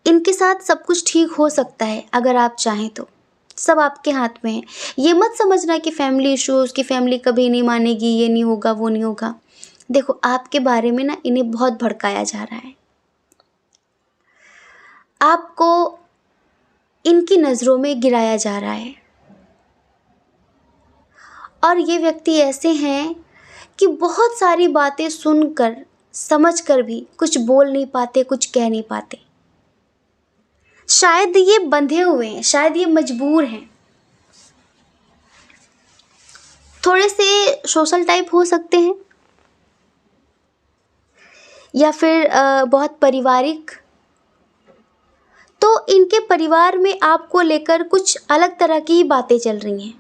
इनके साथ सब कुछ ठीक हो सकता है अगर आप चाहें तो। सब आपके हाथ में है। ये मत समझना कि फैमिली इशू, उसकी फैमिली कभी नहीं मानेगी, ये नहीं होगा, वो नहीं होगा। देखो, आपके बारे में ना इन्हें बहुत भड़काया जा रहा है, आपको इनकी नज़रों में गिराया जा रहा है। और ये व्यक्ति ऐसे हैं कि बहुत सारी बातें सुनकर समझकर भी कुछ बोल नहीं पाते, कुछ कह नहीं पाते। शायद ये बंधे हुए हैं, शायद ये मजबूर हैं। थोड़े से सोशल टाइप हो सकते हैं, या फिर बहुत पारिवारिक। तो इनके परिवार में आपको लेकर कुछ अलग तरह की ही बातें चल रही हैं,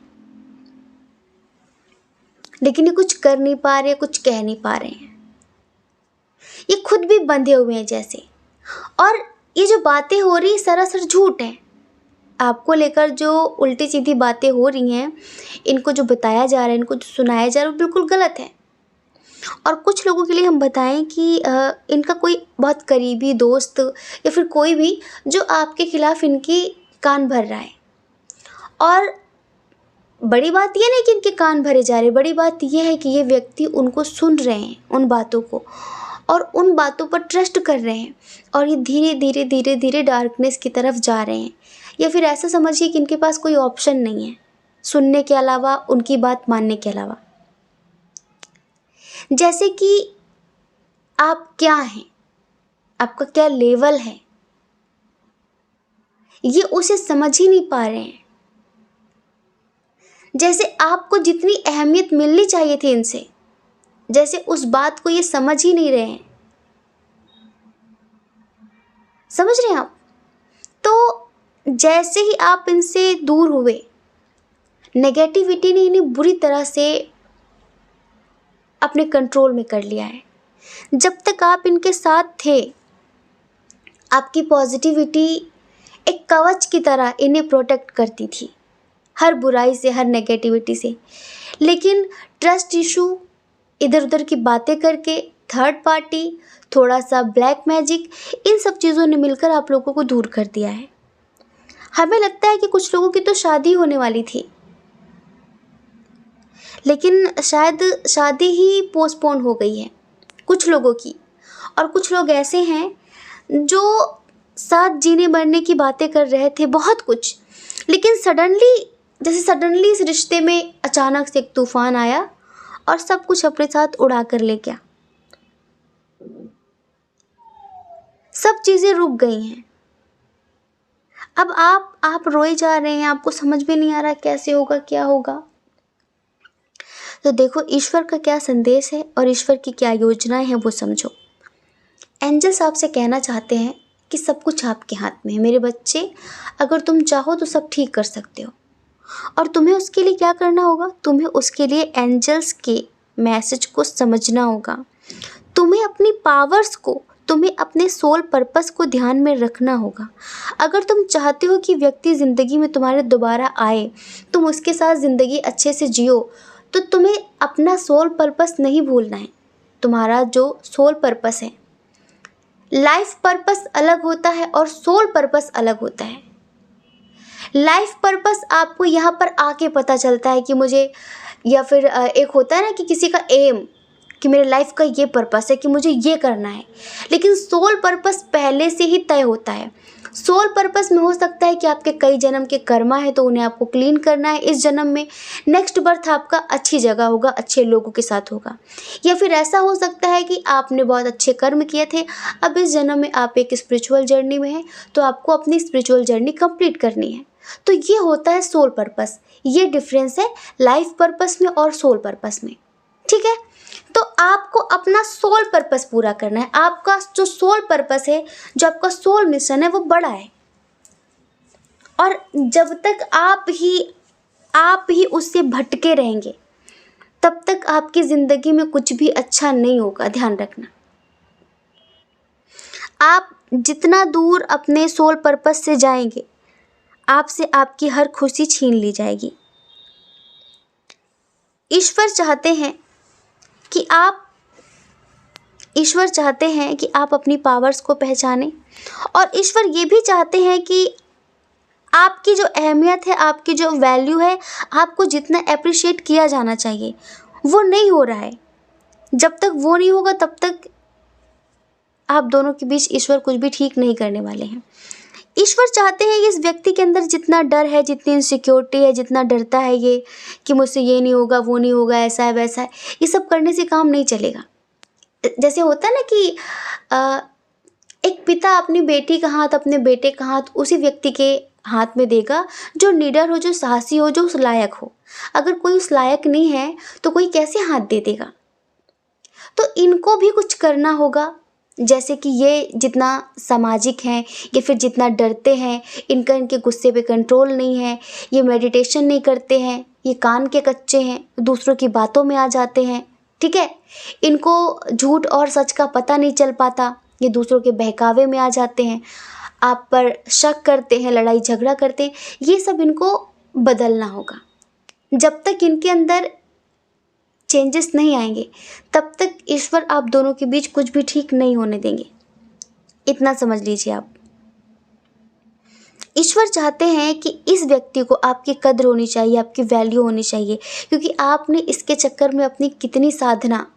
लेकिन ये कुछ कर नहीं पा रहे, कुछ कह नहीं पा रहे हैं। ये खुद भी बंधे हुए हैं जैसे। और ये जो बातें हो रही सरासर झूठ है। आपको लेकर जो उल्टी सीधी बातें हो रही हैं, इनको जो बताया जा रहा है, इनको जो सुनाया जा रहा है, वो बिल्कुल गलत है। और कुछ लोगों के लिए हम बताएं कि इनका कोई बहुत करीबी दोस्त या फिर कोई भी जो आपके खिलाफ इनकी कान भर रहा है। और बड़ी बात यह नहीं कि इनके कान भरे जा रहे, बड़ी बात यह है कि ये व्यक्ति उनको सुन रहे हैं, उन बातों को, और उन बातों पर ट्रस्ट कर रहे हैं। और ये धीरे धीरे धीरे धीरे डार्कनेस की तरफ जा रहे हैं। या फिर ऐसा समझिए कि इनके पास कोई ऑप्शन नहीं है सुनने के अलावा, उनकी बात मानने के अलावा। जैसे कि आप क्या हैं, आपका क्या लेवल है, ये उसे समझ ही नहीं पा रहे हैं। जैसे आपको जितनी अहमियत मिलनी चाहिए थी इनसे, जैसे उस बात को ये समझ ही नहीं रहे हैं। समझ रहे हैं आप? तो जैसे ही आप इनसे दूर हुए, नेगेटिविटी ने इन्हें बुरी तरह से अपने कंट्रोल में कर लिया है। जब तक आप इनके साथ थे, आपकी पॉजिटिविटी एक कवच की तरह इन्हें प्रोटेक्ट करती थी, हर बुराई से, हर नेगेटिविटी से। लेकिन ट्रस्ट इशू, इधर उधर की बातें करके, थर्ड पार्टी, थोड़ा सा ब्लैक मैजिक, इन सब चीज़ों ने मिलकर आप लोगों को दूर कर दिया है। हमें लगता है कि कुछ लोगों की तो शादी होने वाली थी, लेकिन शायद शादी ही पोस्टपोन हो गई है कुछ लोगों की। और कुछ लोग ऐसे हैं जो साथ जीने मरने की बातें कर रहे थे, बहुत कुछ, लेकिन सडनली इस रिश्ते में अचानक से एक तूफान आया और सब कुछ अपने साथ उड़ा कर ले गया। सब चीज़ें रुक गई हैं। अब आप रोए जा रहे हैं, आपको समझ में नहीं आ रहा कैसे होगा, क्या होगा। तो देखो, ईश्वर का क्या संदेश है और ईश्वर की क्या योजनाएं हैं वो समझो। एंजल्स आपसे कहना चाहते हैं कि सब कुछ आपके हाथ में है मेरे बच्चे। अगर तुम चाहो तो सब ठीक कर सकते हो। और तुम्हें उसके लिए क्या करना होगा? तुम्हें उसके लिए एंजल्स के मैसेज को समझना होगा। तुम्हें अपनी पावर्स को, तुम्हें अपने सोल पर्पस को ध्यान में रखना होगा। अगर तुम चाहते हो कि व्यक्ति ज़िंदगी में तुम्हारे दोबारा आए, तुम उसके साथ ज़िंदगी अच्छे से जियो, तो तुम्हें अपना सोल पर्पस नहीं भूलना है। तुम्हारा जो सोल पर्पस है, लाइफ पर्पस अलग होता है और सोल पर्पस अलग होता है। लाइफ पर्पस आपको यहाँ पर आके पता चलता है कि मुझे, या फिर एक होता है ना कि किसी का एम, कि मेरे लाइफ का ये पर्पस है कि मुझे ये करना है। लेकिन सोल पर्पस पहले से ही तय होता है। सोल पर्पस में हो सकता है कि आपके कई जन्म के कर्मा है तो उन्हें आपको क्लीन करना है इस जन्म में। नेक्स्ट बर्थ आपका अच्छी जगह होगा, अच्छे लोगों के साथ होगा। या फिर ऐसा हो सकता है कि आपने बहुत अच्छे कर्म किए थे, अब इस जन्म में आप एक स्पिरिचुअल जर्नी में हैं, तो आपको अपनी स्पिरिचुअल जर्नी कंप्लीट करनी है। तो ये होता है सोल पर्पस। ये डिफरेंस है लाइफ पर्पस में और सोल पर्पस में। ठीक है? तो आपको अपना सोल पर्पस पूरा करना है। आपका जो सोल पर्पस है, जो आपका सोल मिशन है, वो बड़ा है। और जब तक आप ही उससे भटके रहेंगे, तब तक आपकी ज़िंदगी में कुछ भी अच्छा नहीं होगा, ध्यान रखना। आप जितना दूर अपने सोल पर्पस से जाएंगे, आपसे आपकी हर खुशी छीन ली जाएगी। ईश्वर चाहते हैं कि आप अपनी पावर्स को पहचानें, और ईश्वर ये भी चाहते हैं कि आपकी जो अहमियत है, आपकी जो वैल्यू है, आपको जितना अप्रिशिएट किया जाना चाहिए वो नहीं हो रहा है। जब तक वो नहीं होगा तब तक आप दोनों के बीच ईश्वर कुछ भी ठीक नहीं करने वाले हैं। ईश्वर चाहते हैं इस व्यक्ति के अंदर जितना डर है, जितनी इनसिक्योरिटी है, जितना डरता है ये कि मुझसे ये नहीं होगा, वो नहीं होगा, ऐसा है वैसा है, ये सब करने से काम नहीं चलेगा। जैसे होता है ना कि एक पिता अपनी बेटी का हाथ, अपने बेटे का हाथ उसी व्यक्ति के हाथ में देगा जो निडर हो, जो साहसी हो, जो उस लायक हो। अगर कोई उस लायक नहीं है तो कोई कैसे हाथ दे देगा। तो इनको भी कुछ करना होगा, जैसे कि ये जितना सामाजिक हैं या फिर जितना डरते हैं, इनके गुस्से पे कंट्रोल नहीं है, ये मेडिटेशन नहीं करते हैं, ये कान के कच्चे हैं, दूसरों की बातों में आ जाते हैं, ठीक है, इनको झूठ और सच का पता नहीं चल पाता, ये दूसरों के बहकावे में आ जाते हैं, आप पर शक करते हैं, लड़ाई झगड़ा करते हैं। ये सब इनको बदलना होगा। जब तक इनके अंदर चेंजेस नहीं आएंगे तब तक ईश्वर आप दोनों के बीच कुछ भी ठीक नहीं होने देंगे। इतना समझ लीजिए आप। ईश्वर चाहते हैं कि इस व्यक्ति को आपकी कद्र होनी चाहिए, आपकी वैल्यू होनी चाहिए, क्योंकि आपने इसके चक्कर में अपनी कितनी साधना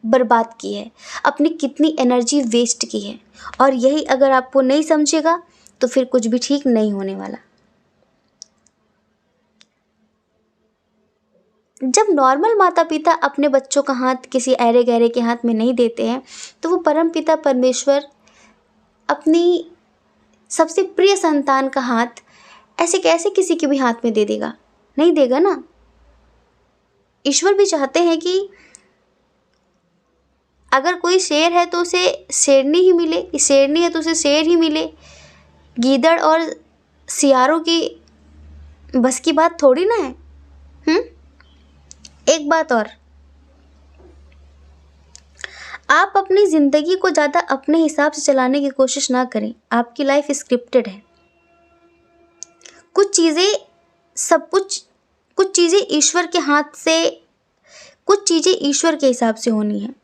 बर्बाद की है, अपनी कितनी एनर्जी वेस्ट की है, और यही अगर आपको नहीं समझेगा तो फिर कुछ भी ठीक नहीं होने वाला। जब नॉर्मल माता पिता अपने बच्चों का हाथ किसी ऐरे गहरे के हाथ में नहीं देते हैं तो वो परम पिता परमेश्वर अपनी सबसे प्रिय संतान का हाथ ऐसे कैसे किसी के भी हाथ में दे देगा? नहीं देगा ना। ईश्वर भी चाहते हैं कि अगर कोई शेर है तो उसे शेरनी ही मिले, शेरनी है तो उसे शेर ही मिले। गीदड़ और सियारों की बस की बात थोड़ी ना है। एक बात और, आप अपनी ज़िंदगी को ज़्यादा अपने हिसाब से चलाने की कोशिश ना करें। आपकी लाइफ स्क्रिप्टेड है। कुछ चीज़ें ईश्वर के हाथ से, कुछ चीज़ें ईश्वर के हिसाब से होनी है।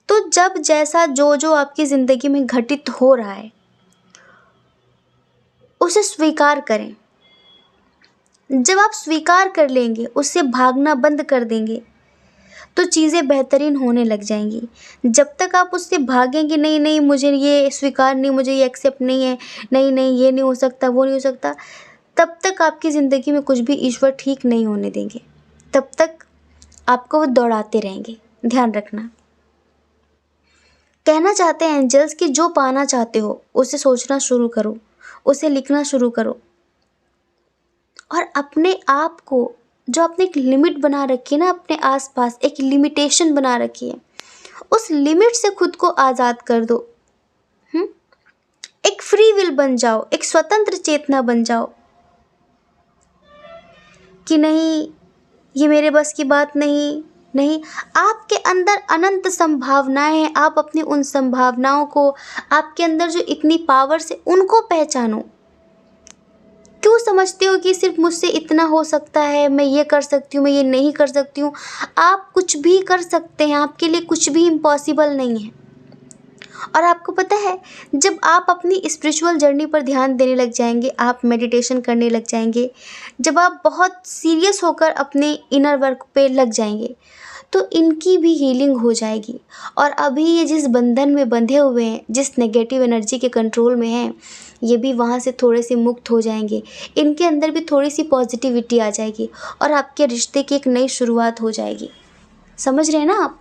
तो जब जैसा जो आपकी ज़िंदगी में घटित हो रहा है उसे स्वीकार करें। जब आप स्वीकार कर लेंगे, उससे भागना बंद कर देंगे, तो चीज़ें बेहतरीन होने लग जाएंगी। जब तक आप उससे भागेंगे, नहीं नहीं मुझे ये स्वीकार नहीं, मुझे ये एक्सेप्ट नहीं है, नहीं नहीं ये नहीं हो सकता, वो नहीं हो सकता, तब तक आपकी ज़िंदगी में कुछ भी ईश्वर ठीक नहीं होने देंगे। तब तक आपको वो दौड़ाते रहेंगे। ध्यान रखना। कहना चाहते हैं एंजल्स कि जो पाना चाहते हो उसे सोचना शुरू करो, उसे लिखना शुरू करो, और अपने आप को, जो आपने एक लिमिट बना रखी है ना, अपने आसपास एक लिमिटेशन बना रखी है, उस लिमिट से खुद को आज़ाद कर दो। एक फ्री विल बन जाओ, एक स्वतंत्र चेतना बन जाओ कि नहीं ये मेरे बस की बात नहीं। आपके अंदर अनंत संभावनाएं हैं। आप अपनी उन संभावनाओं को, आपके अंदर जो इतनी पावर्स है उनको पहचानो। क्यों समझते हो कि सिर्फ मुझसे इतना हो सकता है, मैं ये कर सकती हूँ, मैं ये नहीं कर सकती हूँ? आप कुछ भी कर सकते हैं, आपके लिए कुछ भी इम्पॉसिबल नहीं है। और आपको पता है, जब आप अपनी स्पिरिचुअल जर्नी पर ध्यान देने लग जाएंगे, आप मेडिटेशन करने लग जाएंगे, जब आप बहुत सीरियस होकर अपने इनर वर्क पे लग जाएंगे, तो इनकी भी हीलिंग हो जाएगी। और अभी ये जिस बंधन में बंधे हुए हैं, जिस नेगेटिव एनर्जी के कंट्रोल में हैं, ये भी वहाँ से थोड़े से मुक्त हो जाएंगे। इनके अंदर भी थोड़ी सी पॉजिटिविटी आ जाएगी और आपके रिश्ते की एक नई शुरुआत हो जाएगी। समझ रहे हैं ना आप?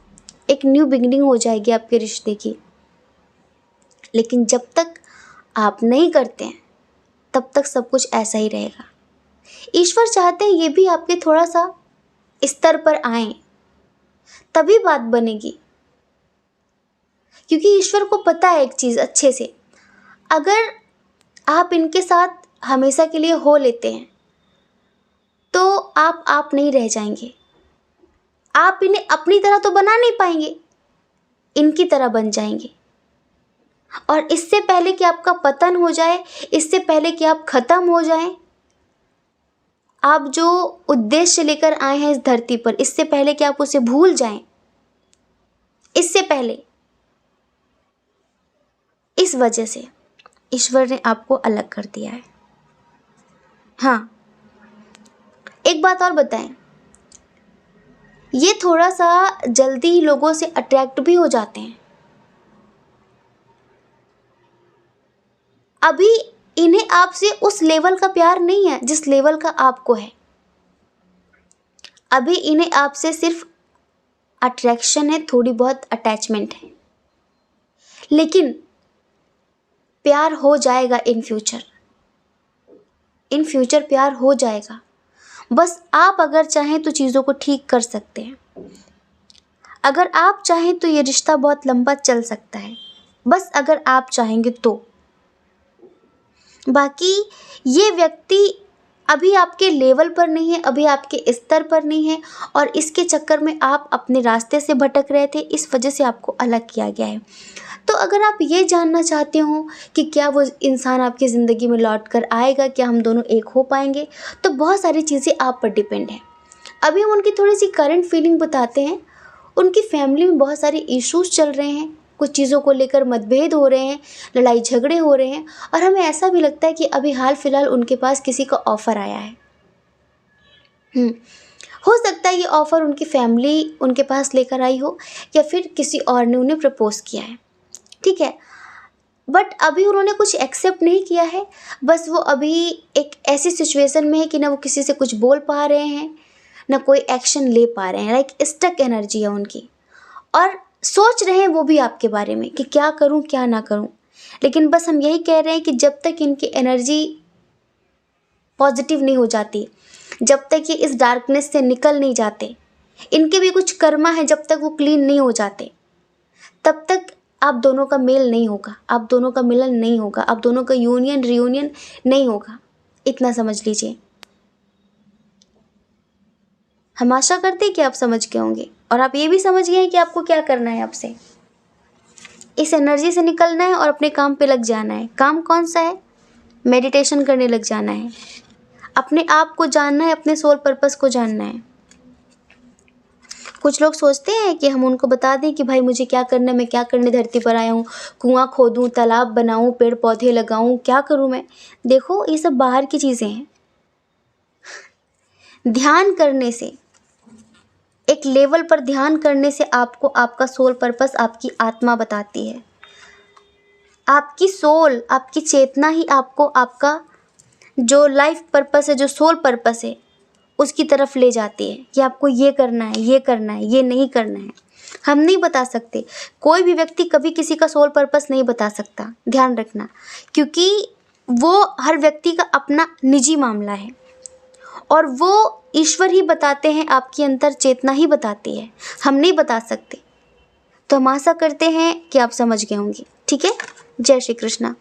एक न्यू बिगिनिंग हो जाएगी आपके रिश्ते की। लेकिन जब तक आप नहीं करते हैं तब तक सब कुछ ऐसा ही रहेगा। ईश्वर चाहते हैं ये भी आपके थोड़ा सा स्तर पर आएं, तभी बात बनेगी। क्योंकि ईश्वर को पता है एक चीज़ अच्छे से, अगर आप इनके साथ हमेशा के लिए हो लेते हैं तो आप नहीं रह जाएंगे। आप इन्हें अपनी तरह तो बना नहीं पाएंगे, इनकी तरह बन जाएंगे। और इससे पहले कि आपका पतन हो जाए, इससे पहले कि आप खत्म हो जाएं, आप जो उद्देश्य लेकर आए हैं इस धरती पर, इससे पहले कि आप उसे भूल जाएं, इससे पहले, इस वजह से ईश्वर ने आपको अलग कर दिया है। हाँ, एक बात और बताएं, ये थोड़ा सा जल्दी ही लोगों से अट्रैक्ट भी हो जाते हैं। अभी इन्हें आपसे उस लेवल का प्यार नहीं है जिस लेवल का आपको है। अभी इन्हें आपसे सिर्फ अट्रैक्शन है, थोड़ी बहुत अटैचमेंट है, लेकिन प्यार हो जाएगा इन फ्यूचर। इन फ्यूचर प्यार हो जाएगा। बस आप अगर चाहें तो चीज़ों को ठीक कर सकते हैं। अगर आप चाहें तो ये रिश्ता बहुत लंबा चल सकता है, बस अगर आप चाहेंगे तो। बाकी ये व्यक्ति अभी आपके लेवल पर नहीं है, अभी आपके स्तर पर नहीं है, और इसके चक्कर में आप अपने रास्ते से भटक रहे थे, इस वजह से आपको अलग किया गया है। तो अगर आप ये जानना चाहते हो कि क्या वो इंसान आपकी ज़िंदगी में लौट कर आएगा, क्या हम दोनों एक हो पाएंगे, तो बहुत सारी चीज़ें आप पर डिपेंड है। अभी हम उनकी थोड़ी सी करंट फीलिंग बताते हैं। उनकी फैमिली में बहुत सारे इश्यूज चल रहे हैं, कुछ चीज़ों को लेकर मतभेद हो रहे हैं, लड़ाई झगड़े हो रहे हैं, और हमें ऐसा भी लगता है कि अभी हाल फिलहाल उनके पास किसी का ऑफ़र आया है। हो सकता है ये ऑफ़र उनकी फैमिली उनके पास लेकर आई हो, या फिर किसी और ने उन्हें प्रपोज़ किया है, ठीक है। बट अभी उन्होंने कुछ एक्सेप्ट नहीं किया है। बस वो अभी एक ऐसी सिचुएशन में है कि ना वो किसी से कुछ बोल पा रहे हैं, ना कोई एक्शन ले पा रहे हैं। लाइक स्टक एनर्जी है उनकी, और सोच रहे हैं वो भी आपके बारे में कि क्या करूं क्या ना करूं। लेकिन बस हम यही कह रहे हैं कि जब तक इनकी एनर्जी पॉजिटिव नहीं हो जाती, जब तक ये इस डार्कनेस से निकल नहीं जाते, इनके भी कुछ कर्मा है, जब तक वो क्लीन नहीं हो जाते, तब तक आप दोनों का मेल नहीं होगा, आप दोनों का मिलन नहीं होगा, आप दोनों का यूनियन रियूनियन नहीं होगा। इतना समझ लीजिए। हम आशा करते हैं कि आप समझ गए होंगे, और आप ये भी समझ गए हैं कि आपको क्या करना है। आपसे इस एनर्जी से निकलना है और अपने काम पे लग जाना है। काम कौन सा है? मेडिटेशन करने लग जाना है, अपने आप को जानना है, अपने सोल पर्पस को जानना है। कुछ लोग सोचते हैं कि हम उनको बता दें कि भाई मुझे क्या करना है, मैं क्या करने धरती पर आया हूँ, कुआं खोदूँ, तालाब बनाऊँ, पेड़ पौधे लगाऊँ, क्या करूँ मैं। देखो, ये सब बाहर की चीज़ें हैं। ध्यान करने से, एक लेवल पर ध्यान करने से आपको आपका सोल पर्पस, आपकी आत्मा बताती है। आपकी सोल, आपकी चेतना ही आपको आपका जो लाइफ पर्पस है, जो सोल पर्पस है, उसकी तरफ ले जाती है कि आपको ये करना है, ये करना है, ये नहीं करना है। हम नहीं बता सकते। कोई भी व्यक्ति कभी किसी का सोल पर्पस नहीं बता सकता, ध्यान रखना, क्योंकि वो हर व्यक्ति का अपना निजी मामला है, और वो ईश्वर ही बताते हैं, आपकी अंतर चेतना ही बताती है, हम नहीं बता सकते। तो हम आशा करते हैं कि आप समझ गए होंगे, ठीक है। जय श्री कृष्णा।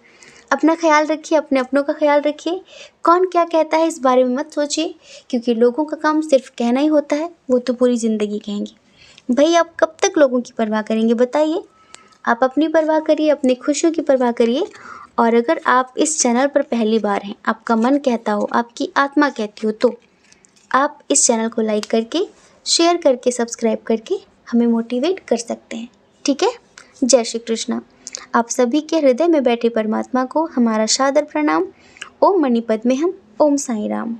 अपना ख्याल रखिए, अपने अपनों का ख्याल रखिए। कौन क्या कहता है इस बारे में मत सोचिए, क्योंकि लोगों का काम सिर्फ कहना ही होता है, वो तो पूरी ज़िंदगी कहेंगे। भाई आप कब तक लोगों की परवाह करेंगे बताइए। आप अपनी परवाह करिए, अपनी खुशियों की परवाह करिए। और अगर आप इस चैनल पर पहली बार हैं, आपका मन कहता हो, आपकी आत्मा कहती हो, तो आप इस चैनल को लाइक करके, शेयर करके, सब्सक्राइब करके हमें मोटिवेट कर सकते हैं, ठीक है। जय श्री कृष्णा। आप सभी के हृदय में बैठे परमात्मा को हमारा सादर प्रणाम। ओम मणिपद्मे हम। ओम साईं राम।